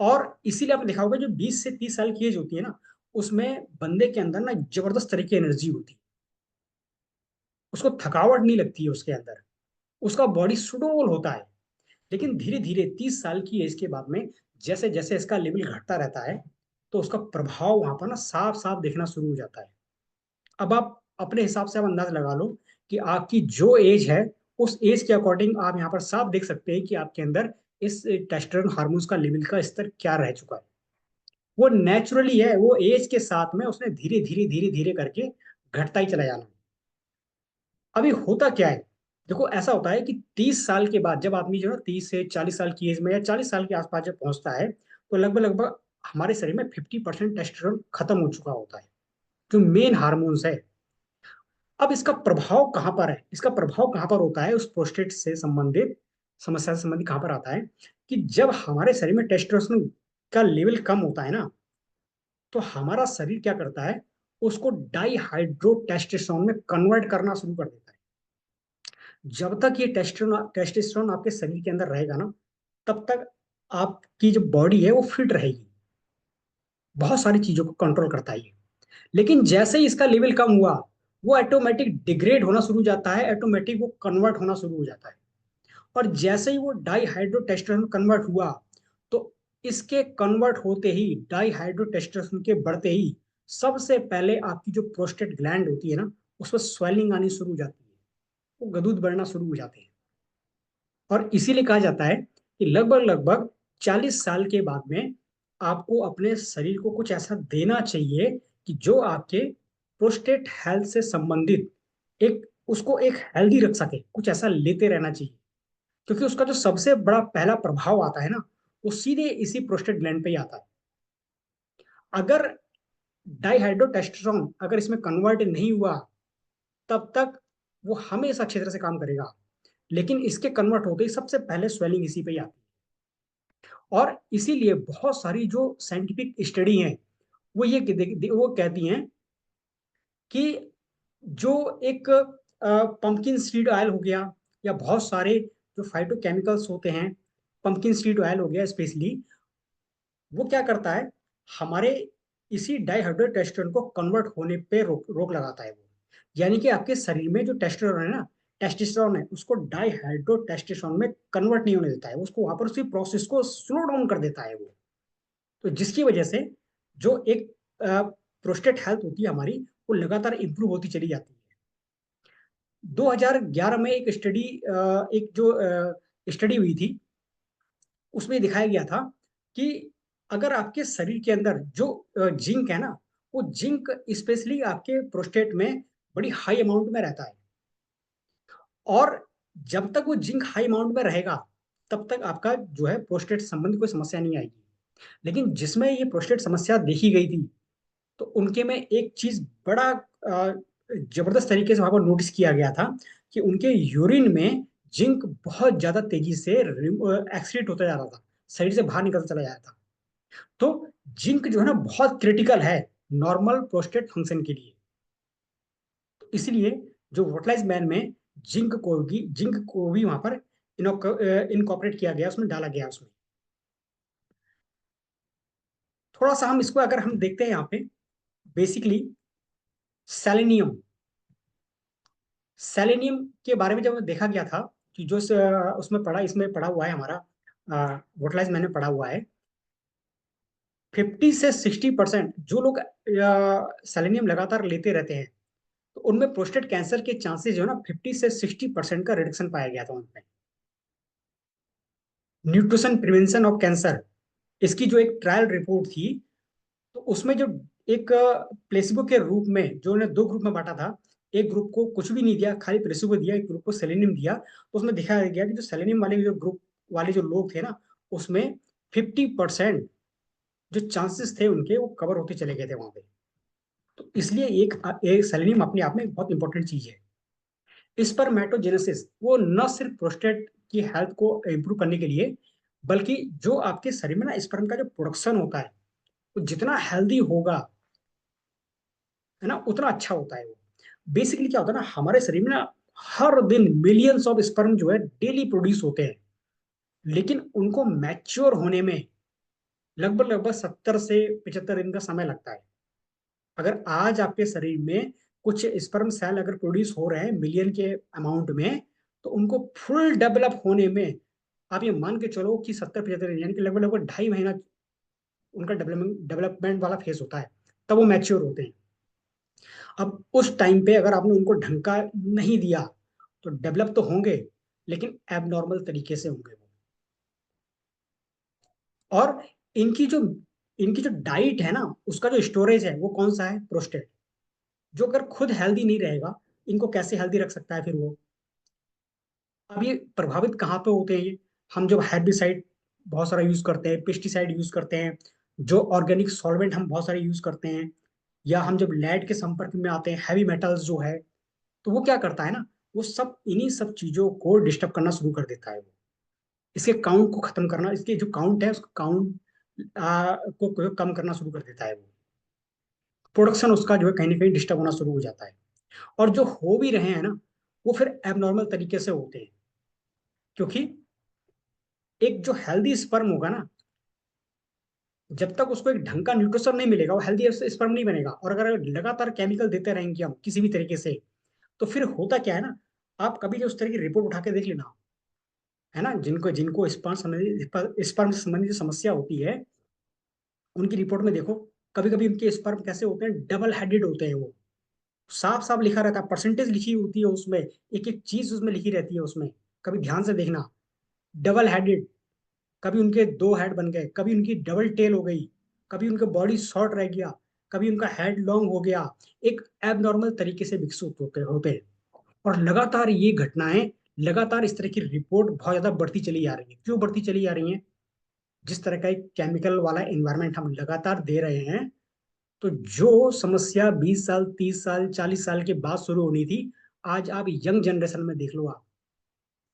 और इसीलिए आपने देखा होगा जो 20 से 30 साल की एज होती है ना, उसमें बंदे के अंदर ना जबरदस्त तरह की एनर्जी होती है, उसको थकावट नहीं लगती है उसके अंदर, उसका बॉडी सुडौल होता है। लेकिन धीरे धीरे 30 साल की एज के बाद में जैसे जैसे इसका लेवल घटता रहता है, तो उसका प्रभाव वहां पर ना साफ साफ दिखना शुरू हो जाता है। अब आप अपने हिसाब से आप अंदाज लगा लो कि आपकी जो एज है, उस एज के अकॉर्डिंग आप यहाँ पर साफ देख सकते हैं कि आपके अंदर इस टेस्टोस्टेरोन हार्मोन्स का लेवल का स्तर क्या रह चुका है। वो नेचुरली है, वो एज के साथ में उसने धीरे धीरे धीरे धीरे करके घटता ही चला जाना। अभी होता क्या है, देखो ऐसा होता है कि 30 साल के बाद जब आदमी जो है 30 से 40 साल की एज में या 40 साल के आसपास जब पहुंचता है, तो लगभग लगभग हमारे शरीर में 50% टेस्टोस्टेरोन खत्म हो चुका होता है, जो मेन हार्मोन्स है। अब इसका प्रभाव कहाँ पर है, इसका प्रभाव कहाँ पर होता है, उस प्रोस्टेट से संबंधित समस्या से संबंधित कहाँ पर आता है, कि जब हमारे शरीर में टेस्टोस्टेरोन का लेवल कम होता है ना, तो हमारा शरीर क्या करता है, उसको डाईहाइड्रो टेस्टोस्टेरोन में कन्वर्ट करना शुरू कर देता है। जब तक ये टेस्टोस्टेरोन आपके शरीर के अंदर रहेगा ना, तब तक आपकी जो बॉडी है वो फिट रहेगी, बहुत सारी चीजों को कंट्रोल करता है ये। लेकिन जैसे ही इसका लेवल कम हुआ, वो ऑटोमेटिक डिग्रेड होना शुरू हो जाता है, ऑटोमेटिक वो कन्वर्ट होना शुरू हो जाता है। और जैसे ही वो डाईहाइड्रो टेस्टोस्टेरोन कन्वर्ट हुआ, तो इसके कन्वर्ट होते ही, डाईहाइड्रो टेस्टोस्टेरोन के बढ़ते ही, सबसे पहले आपकी जो प्रोस्टेट ग्लैंड होती है ना, उस पर स्वेलिंग आनी शुरू हो जाती है, वो गदूद बढ़ना शुरू हो जाते हैं। और इसीलिए कहा जाता है कि लगभग लगभग 40 साल के बाद में आपको अपने शरीर को कुछ ऐसा देना चाहिए कि जो आपके प्रोस्टेट हेल्थ से संबंधित एक उसको एक हेल्दी रख सके, कुछ ऐसा लेते रहना चाहिए। क्योंकि उसका जो सबसे बड़ा पहला प्रभाव आता है ना, वो सीधे इसी प्रोस्टेट ग्लैंड पे ही आता है। अगर डाइहाइड्रोटेस्टेरोन अगर इसमें कन्वर्ट नहीं हुआ, तब तक वो हमेशा अच्छी तरह से काम करेगा। लेकिन इसके कन्वर्ट होते ही सबसे पहले स्वेलिंग इसी पे ही आती है। और इसीलिए बहुत सारी जो साइंटिफिक स्टडी हैं, वो वो कहती हैं कि जो एक पंपकिन सीड ऑयल हो गया, या बहुत सारे जो फाइटोकेमिकल्स होते हैं, पंपकिन सीड ऑयल हो गया स्पेशली, वो क्या करता है, हमारे इसी डाइहाइड्रोटेस्टोस्टेरोन को कन्वर्ट होने पे रोक रोक लगाता है वो। यानी कि आपके शरीर में जो टेस्टोस्टेरोन है ना, टेस्टोस्टेरोन है, उसको डाइहाइड्रोटेस्टोस्टेरोन में कन्वर्ट नहीं होने देता है, उसको वहां पर उसी प्रोसेस को स्लो डाउन कर देता है वो। तो जिसकी वजह से जो एक प्रोस्टेट हेल्थ होती है हमारी, वो लगातार इंप्रूव होती चली जाती है। 2011 में एक जो स्टडी हुई थी, उसमें दिखाया गया था कि अगर आपके शरीर के अंदर जो जिंक है ना, वो जिंक स्पेशली आपके प्रोस्टेट में बड़ी हाई अमाउंट में रहता है। और जब तक वो जिंक हाई अमाउंट में रहेगा, तब तक आपका जो है प्रोस्टेट संबंधी कोई समस्या नहीं आएगी। लेकिन जिसमें ये प्रोस्टेट समस्या देखी गई थी, तो उनके में एक चीज बड़ा जबरदस्त तरीके से वहां पर नोटिस किया गया था, कि उनके यूरिन में जिंक बहुत ज्यादा तेजी से एक्सक्रीट होता जा रहा था, शरीर से बाहर निकलता चला जा रहा था। तो जिंक जो है ना बहुत क्रिटिकल है नॉर्मल प्रोस्टेट फंक्शन के लिए। तो इसलिए जो वोटलाइज मैन में जिंक को भी वहां पर इनकॉर्पोरेट किया गया, उसमें डाला गया उसमें। थोड़ा सा हम इसको अगर हम देखते हैं यहाँ पे, बेसिकली सेलेनियम, सेलेनियम के बारे में जब देखा गया था, कि जो उसमें पढ़ा, इसमें पढ़ा हुआ है हमारा, वोटलाइज मैंने पढ़ा हुआ है, 50 से 60% जो लोग सेलेनियम लगातार लेते रहते हैं, तो उनमें प्रोस्टेट कैंसर के चांसेस जो है ना 50 से 60% का रिडक्शन पाया गया था उनमें। न्यूट्रिशन प्रिवेंशन ऑफ कैंसर, इसकी जो एक ट्रायल रिपोर्ट थी, तो उसमें जो एक प्लेसिबो के रूप में जो उन्हें दो ग्रुप में बांटा था, एक ग्रुप को कुछ भी नहीं दिया, खाली प्लेसिबो दिया, एक ग्रुप को सेलेनियम दिया, तो उसमें दिखाया गया कि जो सेलेनियम वाले जो ग्रुप वाले जो लोग थे ना, उसमें 50% जो चांसेस थे उनके, वो कवर होते चले गए थे वहां पे। तो इसलिए एक सेलेनियम अपने आप में बहुत इंपॉर्टेंट चीज है। स्पर्मेटोजेनेसिस वो न सिर्फ प्रोस्टेट की हेल्थ को इम्प्रूव करने के लिए, बल्कि जो आपके शरीर में ना स्पर्म का जो प्रोडक्शन होता है वो जितना हेल्दी होगा, है ना, उतना अच्छा होता है वो। बेसिकली क्या होता है ना, हमारे शरीर में ना हर दिन मिलियंस ऑफ स्पर्म जो है डेली प्रोड्यूस होते हैं, लेकिन उनको मैच्योर होने में लगभग लगभग 70 से 75 दिन का समय लगता है। अगर आज आपके शरीर में कुछ स्पर्म सेल अगर प्रोड्यूस हो रहे हैं मिलियन के अमाउंट में, तो उनको फुल डेवलप होने में आप ये मान के चलो कि 70 75 दिन, यानी कि लगभग लगभग 2.5 महीना उनका डेवलपमेंट डेवलपमेंट वाला फेज होता है, तब वो मैच्योर होते हैं। अब उस टाइम पे अगर आपने उनको ढंग का नहीं दिया तो डेवलप तो होंगे, लेकिन एबनॉर्मल तरीके से होंगे वो। और इनकी जो इनकी जो डाइट है ना, उसका जो स्टोरेज है वो कौन सा है, प्रोस्टेट। जो अगर खुद हेल्दी नहीं रहेगा, इनको कैसे हेल्दी रख सकता है फिर वो। अब ये प्रभावित कहाँ पे होते हैं ये, हम जब हेर्बिसाइड बहुत सारा यूज करते हैं, पेस्टिसाइड यूज करते हैं, जो ऑर्गेनिक सॉल्वेंट हम बहुत सारे यूज करते हैं, या हम जब लेड के संपर्क में आते हैं, हैवी मेटल्स जो है, तो वो क्या करता है ना, वो सब इन्हीं सब चीजों को डिस्टर्ब करना शुरू कर देता है वो। इसके काउंट को खत्म करना, इसके जो काउंट है उसको काउंट को कम करना शुरू कर देता है वो। प्रोडक्शन उसका जो है कहीं ना कहीं डिस्टर्ब होना शुरू हो जाता है। और जो हो भी रहे हैं ना, वो फिर एबनॉर्मल तरीके से होते हैं, क्योंकि एक जो हेल्दी स्पर्म होगा ना, जब तक उसको एक ढंग का न्यूट्रिशन नहीं मिलेगा वो हेल्दी स्पर्म नहीं बनेगा। और अगर लगातार केमिकल देते रहेंगे हम किसी भी तरीके से, तो फिर होता क्या है ना, आप कभी जो उस तरह की रिपोर्ट उठा के देख लेना, है ना, जिनको जिनको स्पर्म से संबंधित जो समस्या होती है, उनकी रिपोर्ट में देखो, कभी कभी उनके स्पर्म कैसे होते हैं, डबल हेडेड होते हैं वो। साफ साफ लिखा रहता है, परसेंटेज लिखी होती है उसमें, एक एक चीज उसमें लिखी रहती है उसमें, कभी ध्यान से देखना। डबल हेडेड, कभी उनके 2 हेड बन गए, कभी उनकी डबल टेल हो गई, कभी उनका बॉडी शॉर्ट रह गया, कभी उनका हेड लॉन्ग हो गया। एक एबनॉर्मल तरीके से विकसित होते होते हैं। और लगातार ये घटनाएं, लगातार इस तरह की रिपोर्ट बहुत ज्यादा बढ़ती चली आ रही है। क्यों बढ़ती चली आ रही है, जिस तरह का एक केमिकल वाला एनवायरनमेंट हम लगातार दे रहे हैं, तो जो समस्या 20 साल 30 साल 40 साल के बाद शुरू होनी थी, आज आप यंग जनरेशन में देख लो आप,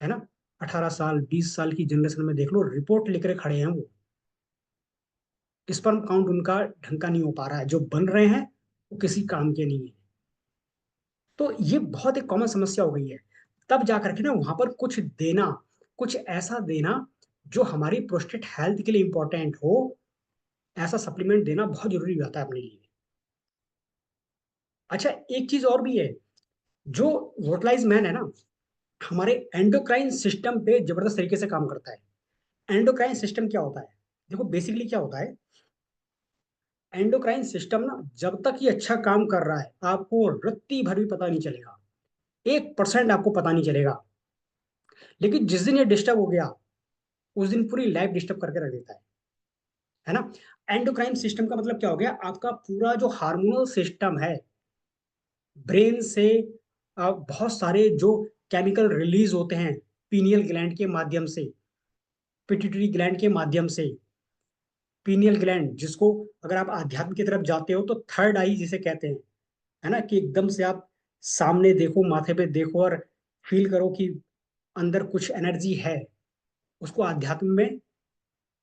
है ना, 18 साल 20 साल की जनरेशन में देख लो, रिपोर्ट लेकर खड़े हैं वो। स्पर्म काउंट उनका ढंग का नहीं हो पा रहा है, जो बन रहे हैं वो किसी काम के नहीं है। तो ये बहुत एक कॉमन समस्या हो गई है। तब जा करके ना वहां पर कुछ देना, कुछ ऐसा देना जो हमारी प्रोस्टेट हेल्थ के लिए इंपॉर्टेंट हो, ऐसा सप्लीमेंट देना बहुत जरूरी हो जाता है अपने लिए। अच्छा, एक चीज और भी है, जो वोटलाइज मैन है ना, हमारे एंडोक्राइन सिस्टम पे जबरदस्त तरीके से काम करता है। एंडोक्राइन सिस्टम क्या होता है, देखो बेसिकली क्या होता है, एंडोक्राइन सिस्टम ना जब तक ये अच्छा काम कर रहा है आपको रत्ती भर भी पता नहीं चलेगा, 1% आपको पता नहीं चलेगा। लेकिन जिस दिन ये डिस्टर्ब हो गया, उस दिन पूरी लाइफ डिस्टर्ब करके रख देता है ना। एंडोक्राइन सिस्टम का मतलब क्या हो गया, आपका पूरा जो हार्मोनल सिस्टम है, ब्रेन से बहुत सारे जो केमिकल रिलीज होते हैं पीनियल ग्लैंड के माध्यम से, पिट्यूटरी ग्लैंड के माध्यम से। पीनियल ग्लैंड जिसको अगर आप आध्यात्म की तरफ जाते हो तो थर्ड आई जिसे कहते हैं, है ना, कि एकदम से आप सामने देखो, माथे पे देखो और फील करो कि अंदर कुछ एनर्जी है, उसको आध्यात्म में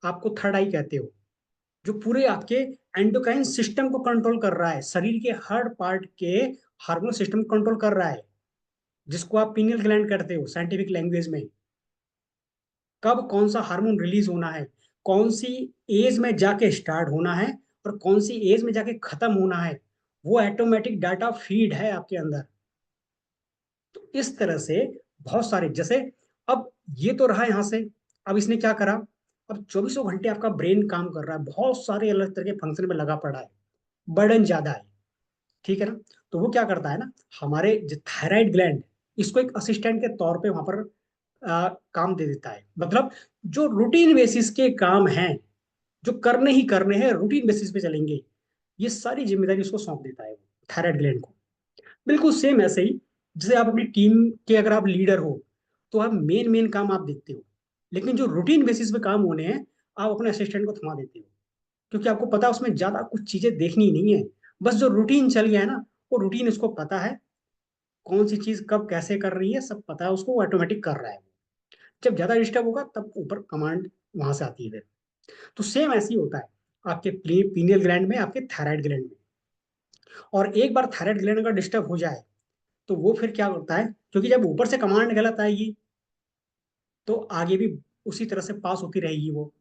आपको थर्ड आई कहते हो। जो पूरे आपके एंडोक्राइन सिस्टम को कंट्रोल कर रहा है, शरीर के हर पार्ट के हार्मोन सिस्टम को कंट्रोल कर रहा है, जिसको आप पीनियल ग्लैंड करते हो साइंटिफिक लैंग्वेज में। कब कौन सा हार्मोन रिलीज होना है, कौन सी एज में जाके स्टार्ट होना है, और कौन सी एज में जाके खत्म होना है, वो ऑटोमेटिक डाटा फीड है आपके अंदर। तो इस तरह से बहुत सारे, जैसे अब ये तो रहा यहां से, अब इसने क्या करा, अब चौबीसों घंटे आपका ब्रेन काम कर रहा है, बहुत सारे अलग तरह के फंक्शन में लगा पड़ा है, बर्डन ज्यादा है, ठीक है ना। तो वो क्या करता है ना, हमारे जो थायराइड ग्लैंड, इसको एक असिस्टेंट के तौर पे वहां पर काम दे देता है। मतलब जो रूटीन बेसिस के काम हैं, जो करने ही करने हैं, रूटीन बेसिस पे चलेंगे, ये सारी जिम्मेदारी उसको सौंप देता है थायराइड ग्लैंड को। बिल्कुल सेम ऐसे ही, जैसे आप अपनी टीम के अगर आप लीडर हो, तो आप मेन मेन काम आप देखते हो, लेकिन जो रूटीन बेसिस पे काम होने हैं, आप अपने असिस्टेंट को थमा देते हो, क्योंकि आपको पता है उसमें ज्यादा कुछ चीजें देखनी ही नहीं है। बस जो रूटीन चल गया है ना, वो रूटीन उसको पता है, कौन सी चीज कब कैसे कर रही है सब पता है उसको, ऑटोमेटिक कर रहा है। जब ज्यादा डिस्टर्ब होगा तब ऊपर कमांड वहां से आती है फिर। तो सेम ऐसे ही होता है आपके पीनियल ग्लैंड में, आपके थायराइड ग्लैंड में। और एक बार थायराइड ग्लैंड अगर डिस्टर्ब हो जाए तो वो फिर क्या करता है, क्योंकि जब ऊपर से कमांड गलत आएगी तो आगे भी उसी तरह से पास होती रहेगी वो,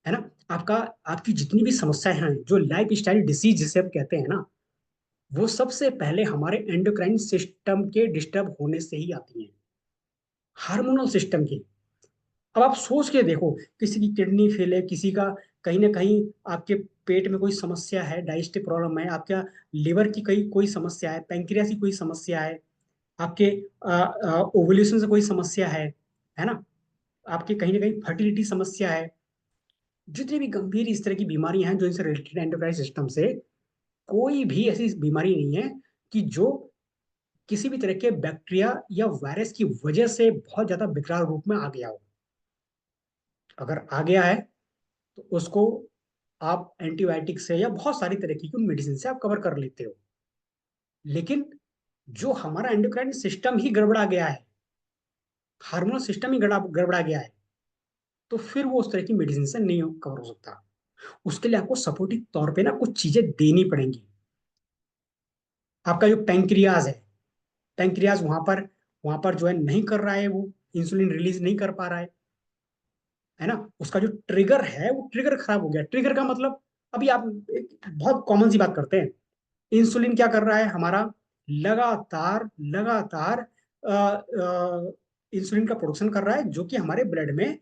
है ना। आपका आपकी जितनी भी समस्याएं हैं, जो लाइफ स्टाइल डिसीज जिसे आप कहते हैं ना, वो सबसे पहले हमारे एंडोक्राइन सिस्टम के डिस्टर्ब होने से ही आती हैं, हार्मोनल सिस्टम की। अब आप सोच के देखो, किसी की किडनी फेल है, किसी का कहीं ना कहीं आपके पेट में कोई समस्या है, डाइजेस्टिव प्रॉब्लम है, आपका लिवर की कहीं कोई समस्या है, पैंक्रियास की कोई समस्या है, आपके ओवुलेशन से कोई समस्या है ना, आपके कहीं ना कहीं फर्टिलिटी समस्या है। जितनी भी गंभीर इस तरह की बीमारियां हैं जो इनसे रिलेटेड एंडोक्राइन सिस्टम से, कोई भी ऐसी बीमारी नहीं है कि जो किसी भी तरह के बैक्टीरिया या वायरस की वजह से बहुत ज्यादा विकराल रूप में आ गया हो। अगर आ गया है तो उसको आप एंटीबायोटिक से या बहुत सारी तरह की मेडिसिन से आप कवर कर लेते हो। लेकिन जो हमारा एंडोक्राइन सिस्टम ही गड़बड़ा गया है, हार्मोनल सिस्टम ही गड़बड़ा गया है, तो फिर वो उस तरह की मेडिसिन से नहीं कवर हो सकता। उसके लिए आपको सपोर्टिव तौर पे ना कुछ चीजें देनी पड़ेंगी। आपका जो पैंक्रियाज है, पैंक्रियाज वहां पर जो है नहीं कर रहा है, वो इंसुलिन रिलीज नहीं कर पा रहा है ना। उसका जो ट्रिगर है वो ट्रिगर खराब हो गया। ट्रिगर का मतलब, अभी आप एक बहुत कॉमन सी बात करते हैं, इंसुलिन क्या कर रहा है हमारा, लगातार लगातार इंसुलिन का प्रोडक्शन कर रहा है, जो कि हमारे ब्लड में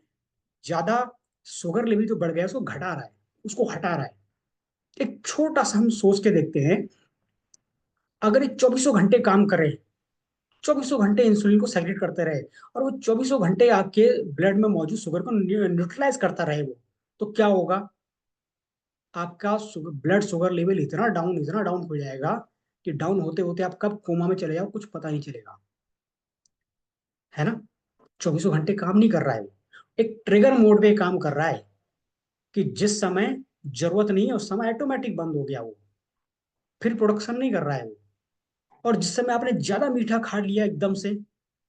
ज्यादा शुगर लेवल जो बढ़ गया है उसको घटा रहा है, उसको हटा रहा है। एक छोटा सा हम सोच के देखते हैं, अगर ये 24 घंटे काम करे, 24 घंटे इंसुलिन को सेक्रेट करते रहे, और वो 24 घंटे आपके ब्लड में मौजूद शुगर को न्यूट्रलाइज करता रहे वो, तो क्या होगा, आपका ब्लड शुगर लेवल इतना डाउन हो जाएगा कि डाउन होते होते आप कब कोमा में चले जाओ कुछ पता नहीं चलेगा, है ना। 24 घंटे काम नहीं कर रहा है वो, एक ट्रिगर मोड पे काम कर रहा है कि जिस समय जरूरत नहीं है उस समय ऑटोमेटिक बंद हो गया वो, फिर प्रोडक्शन नहीं कर रहा है वो। और जिस समय आपने ज्यादा मीठा खा लिया एकदम से,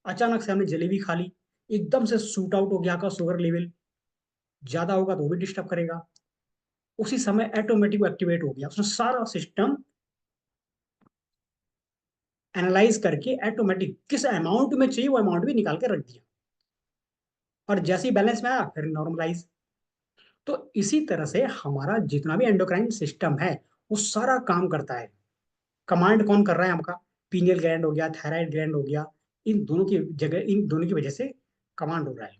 अचानक से हमने जलेबी खा ली, एकदम से शूट आउट हो गया का शुगर लेवल, ज्यादा होगा तो वो भी डिस्टर्ब करेगा। उसी समय ऑटोमेटिक एक्टिवेट हो गया, उसने सारा सिस्टम एनालाइज करके ऑटोमेटिक किस अमाउंट में चाहिए वो अमाउंट भी निकाल के रख दिया, और जैसे ही बैलेंस में आया फिर नॉर्मलाइज। तो इसी तरह से हमारा जितना भी एंडोक्राइन सिस्टम है वो सारा काम करता है। कमांड कौन कर रहा है आपका, पीनियल ग्लैंड हो गया, थायराइड ग्लैंड हो गया, इन दोनों की जगह, इन दोनों की वजह से कमांड हो रहा है।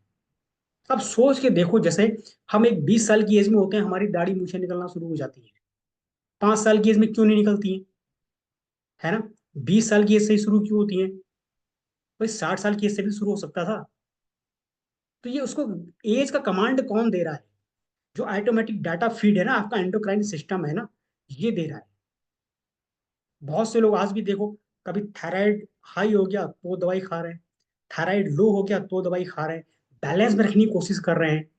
अब सोच के देखो, जैसे हम एक 20 साल की एज में होते हैं, हमारी दाढ़ी मूछें निकलना शुरू हो जाती है, 5 साल की एज में क्यों नहीं निकलती है ना, 20 साल की एज से ही शुरू क्यों होती है, भाई 60 साल की एज से भी शुरू हो सकता था। तो ये उसको एज का कमांड कौन दे रहा है, जो ऑटोमेटिक डाटा फीड है ना, आपका एंडोक्राइन सिस्टम है ना, ये दे रहा है। बहुत से लोग आज भी देखो, कभी थायराइड हाई हो गया तो दवाई खा रहे हैं, थायराइड लो हो गया तो दवाई खा रहे हैं, बैलेंस में रखने की कोशिश कर रहे हैं।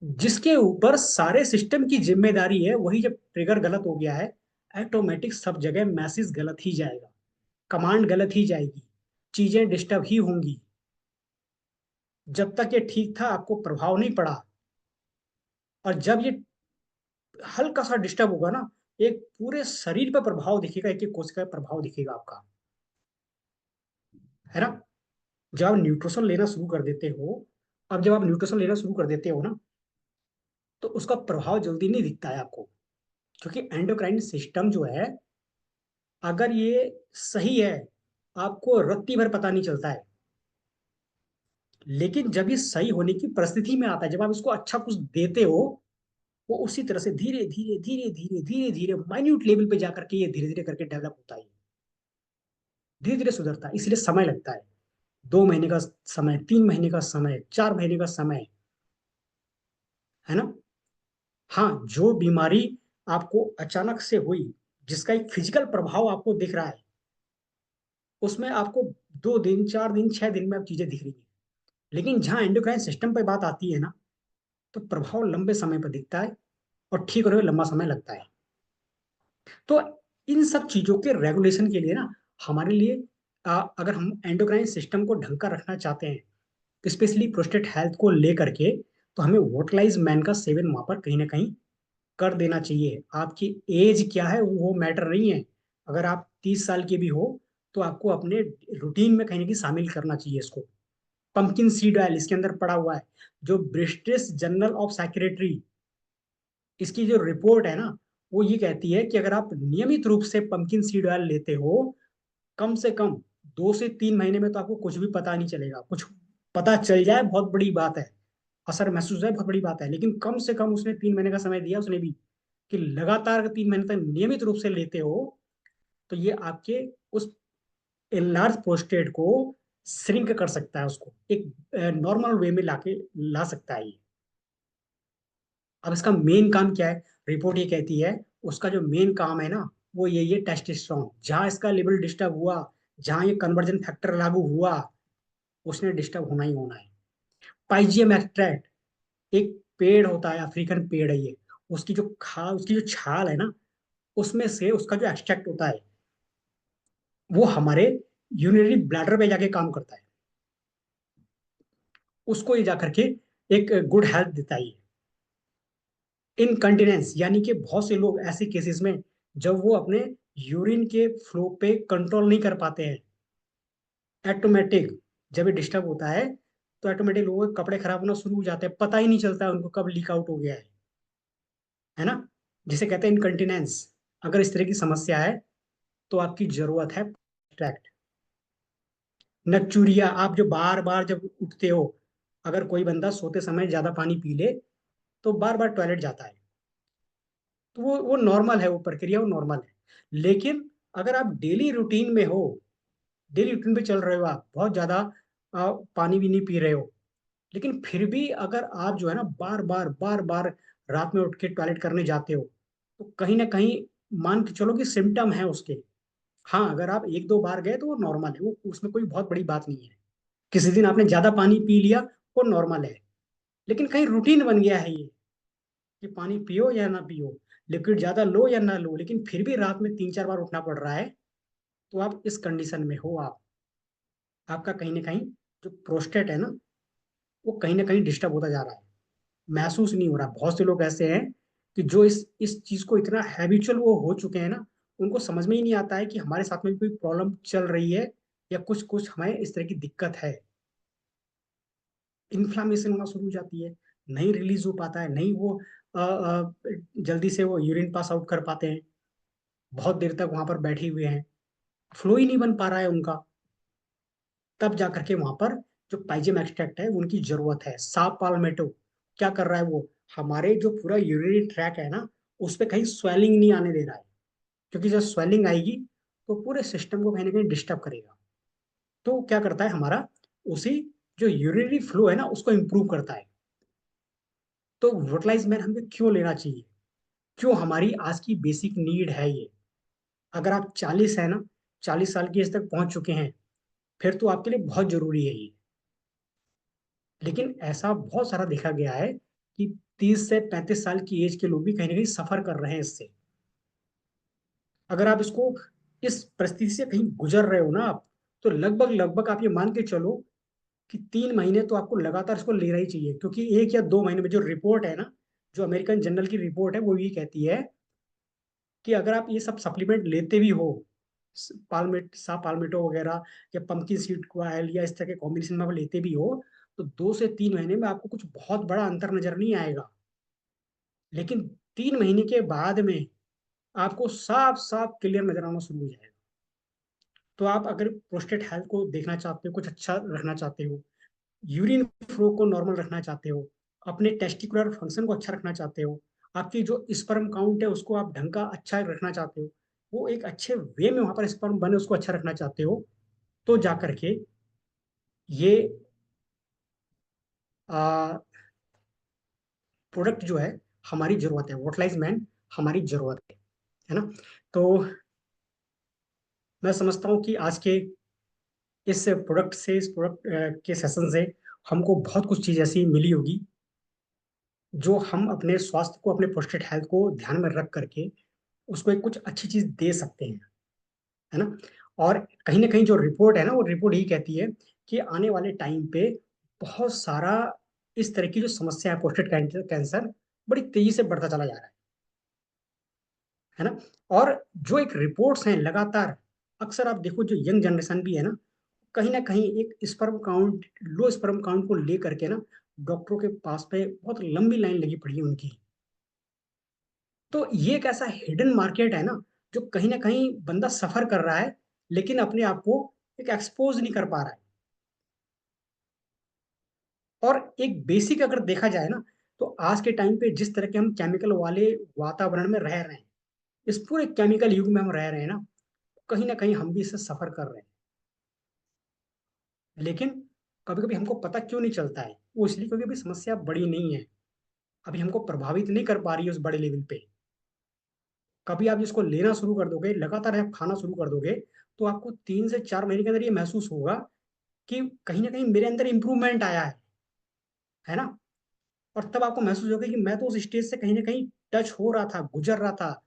जिसके ऊपर सारे सिस्टम की जिम्मेदारी है, वही जब ट्रिगर गलत हो गया है, ऑटोमेटिक सब जगह मैसेज गलत ही जाएगा, कमांड गलत ही जाएगी, चीजें डिस्टर्ब ही होंगी। जब तक ये ठीक था आपको प्रभाव नहीं पड़ा, और जब ये हल्का सा डिस्टर्ब होगा ना, एक पूरे शरीर पर प्रभाव दिखेगा, एक एक कोशिका पर प्रभाव दिखेगा आपका, है ना। जब आप न्यूट्रिशन लेना शुरू कर देते हो, अब जब आप न्यूट्रिशन लेना शुरू कर देते हो ना, तो उसका प्रभाव जल्दी नहीं दिखता है आपको, क्योंकि एंडोक्राइन सिस्टम जो है, अगर ये सही है, आपको रत्ती भर पता नहीं चलता है। लेकिन जब ये सही होने की परिस्थिति में आता है, जब आप इसको अच्छा कुछ देते हो, वो उसी तरह से धीरे धीरे धीरे धीरे धीरे धीरे माइन्यूट लेवल पे जाकर के ये धीरे धीरे करके डेवलप होता है, धीरे धीरे सुधरता है, इसलिए समय लगता है। 2 महीने का समय, 3 महीने का समय, 4 महीने का समय, है ना। हाँ, जो बीमारी आपको अचानक से हुई, जिसका एक फिजिकल प्रभाव आपको दिख रहा है, उसमें आपको 2 दिन, 4 दिन, 6 दिन में अब चीजें दिख रही है। लेकिन जहाँ एंडोक्राइन सिस्टम पे बात आती है ना, तो प्रभाव लंबे समय पर दिखता है, और ठीक होने में लंबा समय लगता है। तो इन सब चीजों के रेगुलेशन के लिए ना, हमारे लिए अगर हम एंडोक्राइन सिस्टम को ढंग का रखना चाहते हैं, स्पेशली प्रोस्टेट हेल्थ को लेकर के, तो हमें वोटलाइज मैन का सेवन वहां पर कहीं ना कहीं कर देना चाहिए। आपकी एज क्या है वो मैटर नहीं है। अगर आप 30 साल के भी हो तो आपको अपने रूटीन में कहीं ना कहीं शामिल करना चाहिए इसको। पंपकिन सीड ऑयल इसके अंदर पड़ा हुआ है। जो ब्रिटिश जर्नल ऑफ साइकेट्री, इसकी जो रिपोर्ट है ना, वो ये कहती है कि अगर आप नियमित रूप से पंपकिन सीड ऑयल लेते हो, कम से कम 2 से 3 महीने में तो आपको कुछ भी पता नहीं चलेगा। कुछ पता चल जाए बहुत बड़ी बात है, असर महसूस है बहुत बड़ी बात है, लेकिन कम से कम उसने 3 महीने का समय दिया उसने भी, कि लगातार अगर 3 महीने तक नियमित रूप से लेते हो तो ये आपके उस एनलार्ज प्रोस्टेट को श्रिंक कर सकता है, उसको एक नॉर्मल वे में लाके ला सकता है ये। अब इसका मेन काम क्या है? रिपोर्ट ये कहती है उसका जो मेन काम है ना, वो ये टेस्टोस्टेरोन, जहां इसका लेवल डिस्टर्ब हुआ, जहां ये कन्वर्जन फैक्टर लागू हुआ, उसने डिस्टर्ब होना ही होना है। पाइजियम एक्सट्रैक्ट, एक पेड़ होता है, अफ्रीकन पेड़ है ये, उसकी जो छाल है ना, उसमें से उसका जो एक्सट्रैक्ट होता है, वो हमारे यूरिनरी ब्लैडर पे जाके काम करता है। उसको ये जाकर के एक गुड हेल्थ देता है। इनकंटिनेंस यानी कि बहुत से लोग ऐसे केसेस में, जब वो अपने यूरिन के फ्लो पे कंट्रोल नहीं कर पाते हैं, ऑटोमेटिक, जब ये डिस्टर्ब होता है तो ऑटोमेटिक लोगों के कपड़े खराब होना शुरू हो जाते हैं, पता ही नहीं चलता है उनको कब लीक आउट हो गया है ना, जिसे कहते हैं इनकंटिनेंस। अगर इस तरह की समस्या है तो आपकी जरूरत है ट्रैक्ट। नक्चूरिया, आप जो बार बार जब उठते हो, अगर कोई बंदा सोते समय ज्यादा पानी पी ले तो बार बार टॉयलेट जाता है, तो वो नॉर्मल है, वो प्रक्रिया वो नॉर्मल है। लेकिन अगर आप डेली रूटीन में हो, डेली रूटीन पे चल रहे हो, आप बहुत ज्यादा पानी भी नहीं पी रहे हो, लेकिन फिर भी अगर आप जो है ना बार बार रात में उठ के टॉयलेट करने जाते हो, तो कहीं ना कहीं मान के चलो कि सिम्टम है उसके। हाँ, अगर आप 1-2 बार गए तो वो नॉर्मल है, वो उसमें कोई बहुत बड़ी बात नहीं है। किसी दिन आपने ज्यादा पानी पी लिया, वो नॉर्मल है। लेकिन कहीं रूटीन बन गया है ये, कि पानी पियो या ना पियो, लिक्विड ज्यादा लो या ना लो, लेकिन फिर भी रात में 3-4 बार उठना पड़ रहा है, तो आप इस कंडीशन में हो। आपका कहीं ना कहीं जो प्रोस्टेट है ना, वो कहीं ना कहीं डिस्टर्ब होता जा रहा है, महसूस नहीं हो रहा। बहुत से लोग ऐसे हैं कि जो इस चीज को इतना हैबिचुअल वो हो चुके हैं ना, उनको समझ में ही नहीं आता है कि हमारे साथ में भी कोई प्रॉब्लम चल रही है, या कुछ कुछ हमें इस तरह की दिक्कत है। इन्फ्लामेशन होना शुरू हो जाती है, नहीं रिलीज हो पाता है, नहीं वो जल्दी से वो यूरिन पास आउट कर पाते हैं, बहुत देर तक वहां पर बैठे हुए हैं, फ्लो ही नहीं बन पा रहा है उनका। तब जा करके वहां पर जो पाइजेम एक्सट्रैक्ट है उनकी जरूरत है। सा पाल्मेटो क्या कर रहा है वो, हमारे जो पूरा यूरिनरी ट्रैक है ना, उस पर कहीं स्वेलिंग नहीं आने दे रहा है, क्योंकि जब स्वेलिंग आएगी तो पूरे सिस्टम को कहीं ना कहीं डिस्टर्ब करेगा। तो क्या करता है हमारा, उसी जो यूरिनरी फ्लो है ना उसको इंप्रूव करता है। तो वोटलाइज मैन हमें क्यों लेना चाहिए, क्यों हमारी आज की बेसिक नीड है ये। अगर आप 40 है ना, 40 साल की एज तक पहुंच चुके हैं, फिर तो आपके लिए बहुत जरूरी है ये। लेकिन ऐसा बहुत सारा देखा गया है कि 30 से 35 साल की एज के लोग भी कहीं ना कहीं सफर कर रहे हैं इससे। अगर आप इसको, इस परिस्थिति से कहीं गुजर रहे हो ना आप, तो लगभग लगभग आप ये मान के चलो कि 3 महीने तो आपको लगातार इसको लेना ही चाहिए, क्योंकि 1 या 2 महीने में जो रिपोर्ट है ना, जो अमेरिकन जर्नल की रिपोर्ट है वो ये कहती है कि अगर आप ये सब सप्लीमेंट लेते भी हो, सा पाल्मेटो वगैरह या पंपकिन सीड ऑयल या इस तरह के कॉम्बिनेशन में आप लेते भी हो, तो 2 से 3 महीने में आपको कुछ बहुत बड़ा अंतर नजर नहीं आएगा। लेकिन 3 महीने के बाद में आपको साफ साफ क्लियर नजर आना शुरू हो जाएगा। तो आप अगर प्रोस्टेट हेल्थ को देखना चाहते हो, कुछ अच्छा रखना चाहते हो, यूरिन फ्लो को नॉर्मल रखना चाहते हो, अपने टेस्टिकुलर फंक्शन को अच्छा रखना चाहते हो, आपकी जो स्पर्म काउंट है उसको आप ढंग का अच्छा रखना चाहते हो, वो एक अच्छे वे में वहां पर स्पर्म बने उसको अच्छा रखना चाहते हो, तो जा करके ये प्रोडक्ट जो है हमारी जरूरत है, वोटलाइज मैन हमारी जरूरत है ना। तो मैं समझता हूँ कि आज के इस प्रोडक्ट से, इस प्रोडक्ट के सेशन से हमको बहुत कुछ चीज ऐसी मिली होगी जो हम अपने स्वास्थ्य को, अपने प्रोस्टेट हेल्थ को ध्यान में रख करके उसको एक कुछ अच्छी चीज दे सकते हैं, है ना। और कहीं ना कहीं जो रिपोर्ट है ना, वो रिपोर्ट ही कहती है कि आने वाले टाइम पे बहुत सारा इस तरह की जो समस्या है प्रोस्टेट कैंसर बड़ी तेजी से बढ़ता चला जा रहा है ना। और जो एक रिपोर्ट्स हैं लगातार, अक्सर आप देखो जो यंग जनरेशन भी है ना कहीं एक sperm count, low sperm count को लेकर के ना डॉक्टरों के पास पे बहुत लंबी लाइन लगी पड़ी है उनकी। तो ये एक ऐसा हिडन मार्केट है ना, जो कहीं ना कहीं बंदा सफर कर रहा है लेकिन अपने आप को एक एक्सपोज नहीं कर पा रहा है। और एक बेसिक अगर देखा जाए ना, तो आज के टाइम पे जिस तरह के हम केमिकल वाले वातावरण में रह रहे हैं, इस पूरे केमिकल युग में हम रह रहे हैं ना, कहीं ना कहीं हम भी इससे सफर कर रहे हैं। लेकिन कभी कभी हमको पता क्यों नहीं चलता है, वो इसलिए क्योंकि अभी समस्या बड़ी नहीं है, अभी हमको प्रभावित नहीं कर पा रही है उस बड़े लेवल पे। कभी आप इसको लेना शुरू कर दोगे, लगातार आप खाना शुरू कर दोगे, तो आपको 3 से 4 महीने के अंदर ये महसूस होगा कि कहीं ना कहीं मेरे अंदर इंप्रूवमेंट आया है ना। और तब आपको महसूस होगा कि मैं तो उस स्टेज से कहीं ना कहीं टच हो रहा था, गुजर रहा था।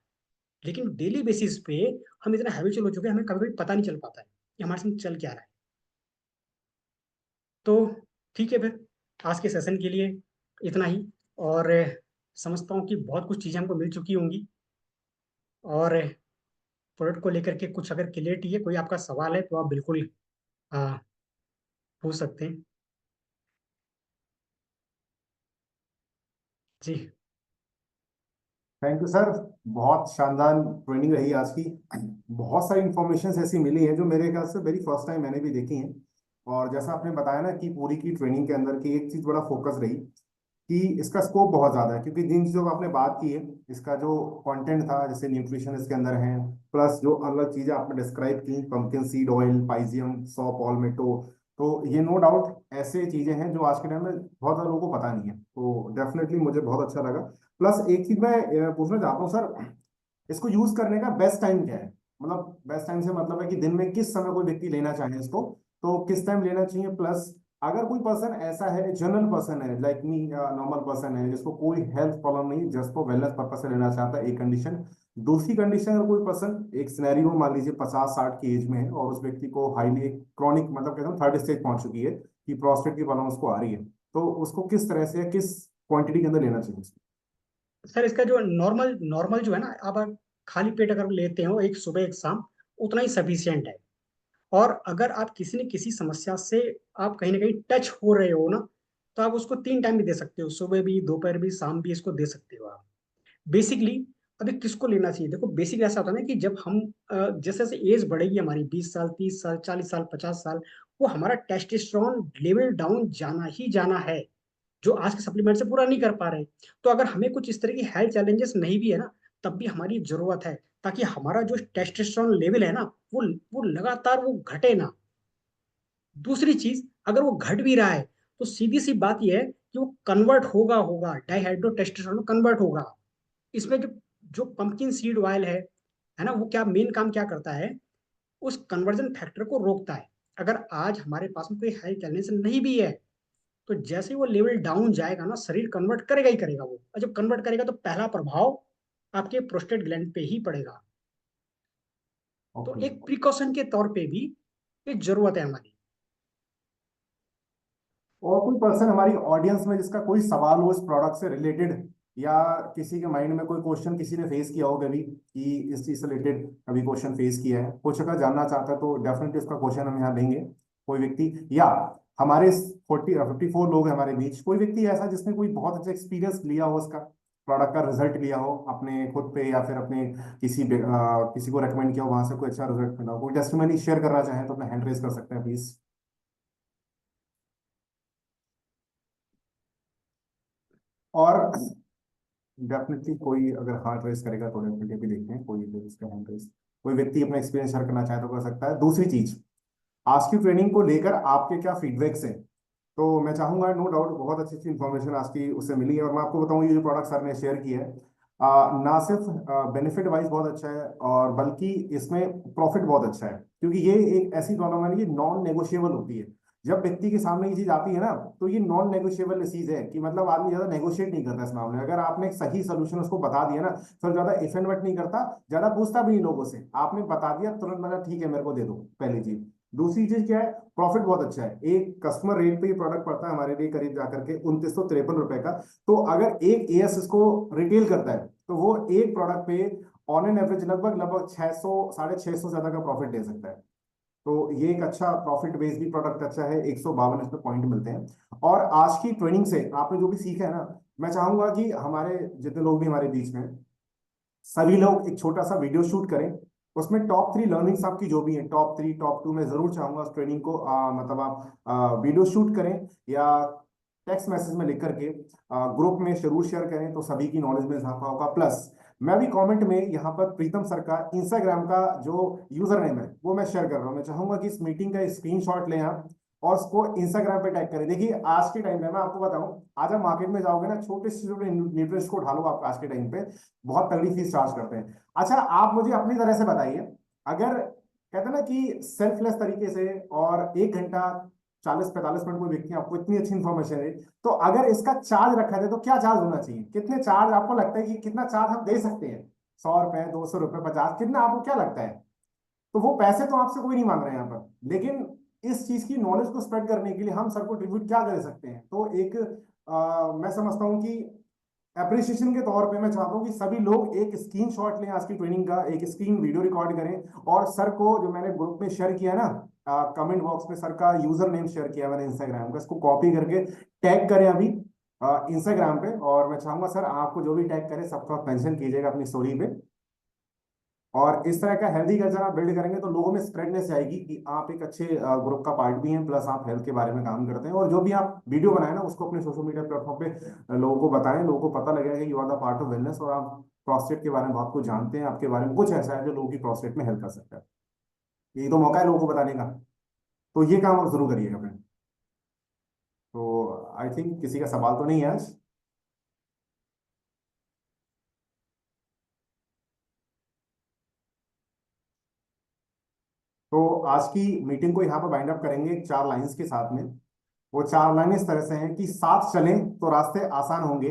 लेकिन डेली बेसिस पे हम इतना हैबिचुअल हो चुके हैं, हमें कभी कभी पता नहीं चल पाता है कि हमारे साथ चल क्या रहा है। तो ठीक है फिर, आज के सेशन के लिए इतना ही। और समझता हूँ कि बहुत कुछ चीज़ें हमको मिल चुकी होंगी। और प्रोडक्ट को लेकर के कुछ अगर क्लियरिटी है, कोई आपका सवाल है, तो आप बिल्कुल आ, पूछ सकते हैं। जी। Thank you sir. बहुत शानदार ट्रेनिंग रही आज की। बहुत सारी इंफॉर्मेशन ऐसी मिली है जो मेरे ख्याल से वेरी फर्स्ट टाइम मैंने भी देखी है। और जैसा आपने बताया ना कि पूरी की ट्रेनिंग के अंदर की एक चीज बड़ा फोकस रही कि इसका स्कोप बहुत ज्यादा है, क्योंकि जिन चीजों को आपने बात की है, इसका जो कंटेंट था, जैसे न्यूट्रिशन इसके अंदर है, प्लस जो अलग चीजें आपने डिस्क्राइब की, पंपकिन सीड ऑयल, पाइजियम, सौ पॉलमेटो, तो ये नो डाउट ऐसे चीजें हैं जो आज के टाइम में बहुत ज्यादा लोगों को पता नहीं है। तो डेफिनेटली मुझे बहुत अच्छा लगा। प्लस एक चीज मैं पूछना चाहता हूँ सर, इसको यूज करने का बेस्ट टाइम क्या है? मतलब बेस्ट टाइम से मतलब है कि दिन में किस समय कोई व्यक्ति लेना चाहे इसको, तो किस टाइम लेना चाहिए? प्लस अगर कोई पर्सन ऐसा है, जनरल पर्सन है लाइक मी, नॉर्मल पर्सन है जिसको कोई हेल्थ प्रॉब्लम नहीं, जस्ट फॉर वेलनेस पर्पज से लेना चाहता है, एक कंडीशन। दूसरी कंडीशन, अगर कोई पर्सन एक सिनेरियो मान लीजिए 50-60 की एज में है और उस व्यक्ति को हाईली क्रॉनिक मतलब कहते हैं थर्ड स्टेज पहुंच चुकी है कि प्रोस्टेट की प्रॉब्लम उसको आ रही है, तो उसको किस तरह से किस क्वांटिटी के अंदर लेना चाहिए? सर इसका जो नॉर्मल नॉर्मल जो है ना, आप खाली पेट अगर लेते हो एक सुबह एक शाम, उतना ही सफिशियंट है। और अगर आप किसी न किसी समस्या से आप कहीं ना कहीं टच हो रहे हो ना, तो आप उसको 3 टाइम भी दे सकते हो, सुबह भी, दोपहर भी, शाम भी, इसको दे सकते हो आप। बेसिकली अभी किसको लेना चाहिए? देखो बेसिकली ऐसा होता है ना कि जब हम जैसे जैसे एज बढ़ेगी हमारी, 20 साल, 30 साल, 40 साल, 50 साल, वो हमारा टेस्टोस्टेरोन लेवल डाउन जाना ही जाना है, जो आज के सप्लीमेंट से पूरा नहीं कर पा रहे। तो अगर हमें कुछ इस तरह की हेल्थ चैलेंजेस नहीं भी है ना, तब भी हमारी जरूरत है, ताकि हमारा जो टेस्टोस्टेरोन लेवल है ना, वो लगातार वो घटे ना। दूसरी चीज, अगर वो घट भी रहा है, तो सीधी सी बात यह है कि वो कन्वर्ट होगा डाइहाइड्रो टेस्टोस्टेरोन में कन्वर्ट होगा। इसमें जो जो पंपकिन सीड ऑयल है ना, वो क्या मेन काम क्या करता है, उस कन्वर्जन फैक्टर को रोकता है। अगर आज हमारे पास में कोई हेल्थ चैलेंज नहीं भी है, तो जैसे ही वो लेवल डाउन जाएगा ना, शरीर कन्वर्ट करेगा ही करेगा वो, और जब कन्वर्ट करेगा तो पहला प्रभाव आपके प्रोस्टेट ग्लैंड पे ही पड़ेगा। तो ओके। एक प्रिकॉशन के तौर पे भी ये जरूरत है हमारी। और कोई पर्सन हमारी ऑडियंस में जिसका कोई सवाल हो इस प्रोडक्ट से रिलेटेड, या किसी के माइंड में कोई क्वेश्चन किसी ने फेस किया हो कभी कि इस चीज से रिलेटेड कभी क्वेश्चन फेस किया है, कुछ अगर जानना चाहता है, तो डेफिनेटली उसका क्वेश्चन हम यहाँ देंगे। कोई व्यक्ति, या हमारे 54 लोग हैं हमारे बीच, कोई व्यक्ति ऐसा जिसने कोई बहुत अच्छा एक्सपीरियंस लिया हो उसका, प्रोडक्ट का रिजल्ट लिया हो अपने खुद पे या फिर अपने किसी को रेकमेंड किया हो, वहां से कोई अच्छा रिजल्ट मिला हो, कोई टेस्टिमनी शेयर करना चाहे तो अपना हैंड रेज कर सकते हैं प्लीज। और डेफिनेटली कोई अगर हार्ट रेस करेगा तो डेफिनेटली भी देखते हैं कोई भी इसका हैंड रेस, कोई व्यक्ति अपना एक्सपीरियंस शेयर करना चाहे तो कर सकता है। दूसरी चीज, आज की ट्रेनिंग को लेकर आपके क्या फीडबैक्स हैं? तो मैं चाहूंगा, नो डाउट बहुत अच्छी अच्छी इन्फॉर्मेशन आज की उससे मिली है, और मैं आपको बताऊं ये जो प्रोडक्ट सर ने शेयर किया है, ना सिर्फ बेनिफिट वाइज बहुत अच्छा है, और बल्कि इसमें प्रॉफिट बहुत अच्छा है, क्योंकि ये एक ऐसी प्रॉब्लम है ना, ये नॉन नेगोशिएबल होती है। जब व्यक्ति के सामने ये चीज आती है ना, तो ये नॉन नेगोशिएबल चीज है कि मतलब आदमी ज्यादा नेगोशिएट नहीं करता इस मामले में। अगर आपने एक सही सोल्यूशन उसको बता दिया ना, फिर ज्यादा इफेंट नहीं करता, ज्यादा पूछता भी नहीं लोगों से, आपने बता दिया तुरंत, मतलब ठीक है मेरे को दे दो, पहली चीज। दूसरी चीज क्या है, प्रॉफिट बहुत अच्छा है। एक कस्टमर रेट पे ये प्रोडक्ट पड़ता है हमारे लिए करीब जाकर के 2953 रुपए का। तो अगर एक एएस इसको रिटेल करता है, तो वो एक प्रोडक्ट पे ऑन एन एवरेज लगभग लगभग 600 650 से ज्यादा का प्रॉफिट दे सकता है। तो ये एक अच्छा प्रॉफिट बेस भी प्रोडक्ट अच्छा है, 152 इसमें पॉइंट मिलते हैं। और आज की ट्रेनिंग से आपने जो भी सीखा है ना, मैं चाहूंगा कि हमारे जितने लोग भी हमारे बीच में, सभी लोग एक छोटा सा वीडियो शूट करें। उसमें टॉप 3 लर्निंग्स आपकी जो भी हैं, टॉप 3 टॉप 2, मैं जरूर चाहूंगा उस ट्रेनिंग को मतलब आप वीडियो शूट करें या टेक्स्ट मैसेज में लिख करके ग्रुप में जरूर शेयर करें, तो सभी की नॉलेज में इजाफा होगा। प्लस मैं भी कमेंट में यहाँ पर प्रीतम सर का इंस्टाग्राम का जो यूजर नेम है वो मैं शेयर कर रहा हूँ। मैं चाहूंगा कि इस मीटिंग का स्क्रीनशॉट लें आप और उसको इंस्टाग्राम पे टैग करें। देखिए आज के टाइम पे मैं आपको बताऊं, आज आप मार्केट में जाओगे ना, छोटे से छोटे न्यूट्रिएंट्स को ढालो आप आज के टाइम पे, बहुत तगड़ी फीस चार्ज करते हैं। अच्छा आप मुझे अपनी तरह से बताइए, अगर कहते हैं ना कि सेल्फलेस तरीके से और 1 घंटा 40-45 मिनट कोई व्यक्ति आपको इतनी अच्छी इंफॉर्मेशन दे, तो अगर इसका चार्ज रखा जाए तो क्या चार्ज होना चाहिए? कितने चार्ज आपको लगता है कि कितना चार्ज हम दे सकते हैं? 100 रुपए, 200 रुपए, 50, कितना आपको क्या लगता है? तो वो पैसे तो आपसे कोई नहीं मांग रहे हैं यहाँ पर, लेकिन इस चीज की नॉलेज को स्प्रेड करने के लिए हम सबको ट्रिब्यूट क्या दे सकते हैं? तो एक मैं समझता हूँ कि अप्रिसिएशन के तौर पे मैं चाहता हूँ कि सभी लोग एक स्क्रीनशॉट लें आज की ट्रेनिंग का, एक स्क्रीन वीडियो रिकॉर्ड करें और सर को, जो मैंने ग्रुप में शेयर किया है ना, कमेंट बॉक्स में सर का यूजर नेम शेयर किया मैंने इंस्टाग्राम का, इसको कॉपी करके टैग करें अभी इंस्टाग्राम पे। और मैं चाहूंगा सर आपको जो भी टैग करे सबको आप मेंशन कीजिएगा अपनी स्टोरी पे। और इस तरह का हेल्दी कल्चर आप बिल्ड करेंगे तो लोगों में स्प्रेडनेस आएगी कि आप एक अच्छे ग्रुप का पार्ट भी हैं, प्लस आप हेल्थ के बारे में काम करते हैं। और जो भी आप वीडियो बनाए ना उसको अपने सोशल मीडिया प्लेटफॉर्म पे लोगों को बताएं, लोगों को पता लगेगा कि you are the part of wellness और आप प्रोस्टेट के बारे में बहुत कुछ जानते हैं, आपके बारे में कुछ ऐसा है जो लोगों की प्रोस्टेट में हेल्प कर सकता है। यही तो मौका है लोगों को बताने का, तो ये काम आप जरूर करिएगा फ्रेंड। तो आई थिंक किसी का सवाल तो नहीं है आज। तो आज की मीटिंग को यहाँ पर बाइंड अप करेंगे 4 लाइंस के साथ में। वो 4 लाइनें इस तरह से हैं कि साथ चलें तो रास्ते आसान होंगे,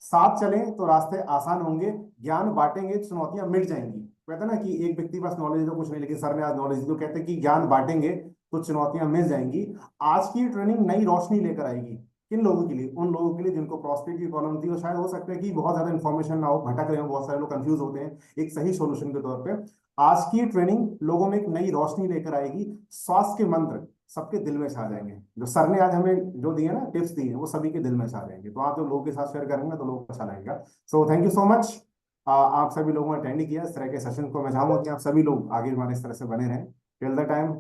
साथ चलें तो रास्ते आसान होंगे, ज्ञान बांटेंगे चुनौतियां मिट जाएंगी। कहते हैं ना कि एक व्यक्ति के पास नॉलेज है तो कुछ नहीं, लेकिन सर ने आज नॉलेज दी तो कहते हैं कि ज्ञान बांटेंगे तो चुनौतियां मिल जाएंगी। आज की ट्रेनिंग नई रोशनी लेकर आएगी। किन लोगों के लिए? उन लोगों के लिए जिनको प्रोस्टेट की प्रॉब्लम थी, और शायद हो सकता है कि बहुत ज्यादा इन्फॉर्मेशन ना हो, भटक रहे हो, बहुत सारे लोग कंफ्यूज होते हैं एक सही सॉल्यूशन के तौर पे। आज की ट्रेनिंग लोगों में एक नई रोशनी लेकर आएगी, स्वास्थ्य के मंत्र सबके दिल में छा जाएंगे। जो सर ने आज हमें जो दिए ना, टिप्स दिए, वो सभी के दिल में छा जाएंगे। तो आप जो लोगों के साथ शेयर करेंगे तो लोगों को अच्छा लगेगा। So thank you so much. आप सभी लोगों ने अटेंड किया इस तरह के सेशन को। मैं चाहूंगा कि आप सभी लोग आगे हमारे इस तरह से बने रहें। Till the time,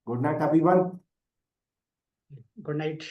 good night everyone. Good night.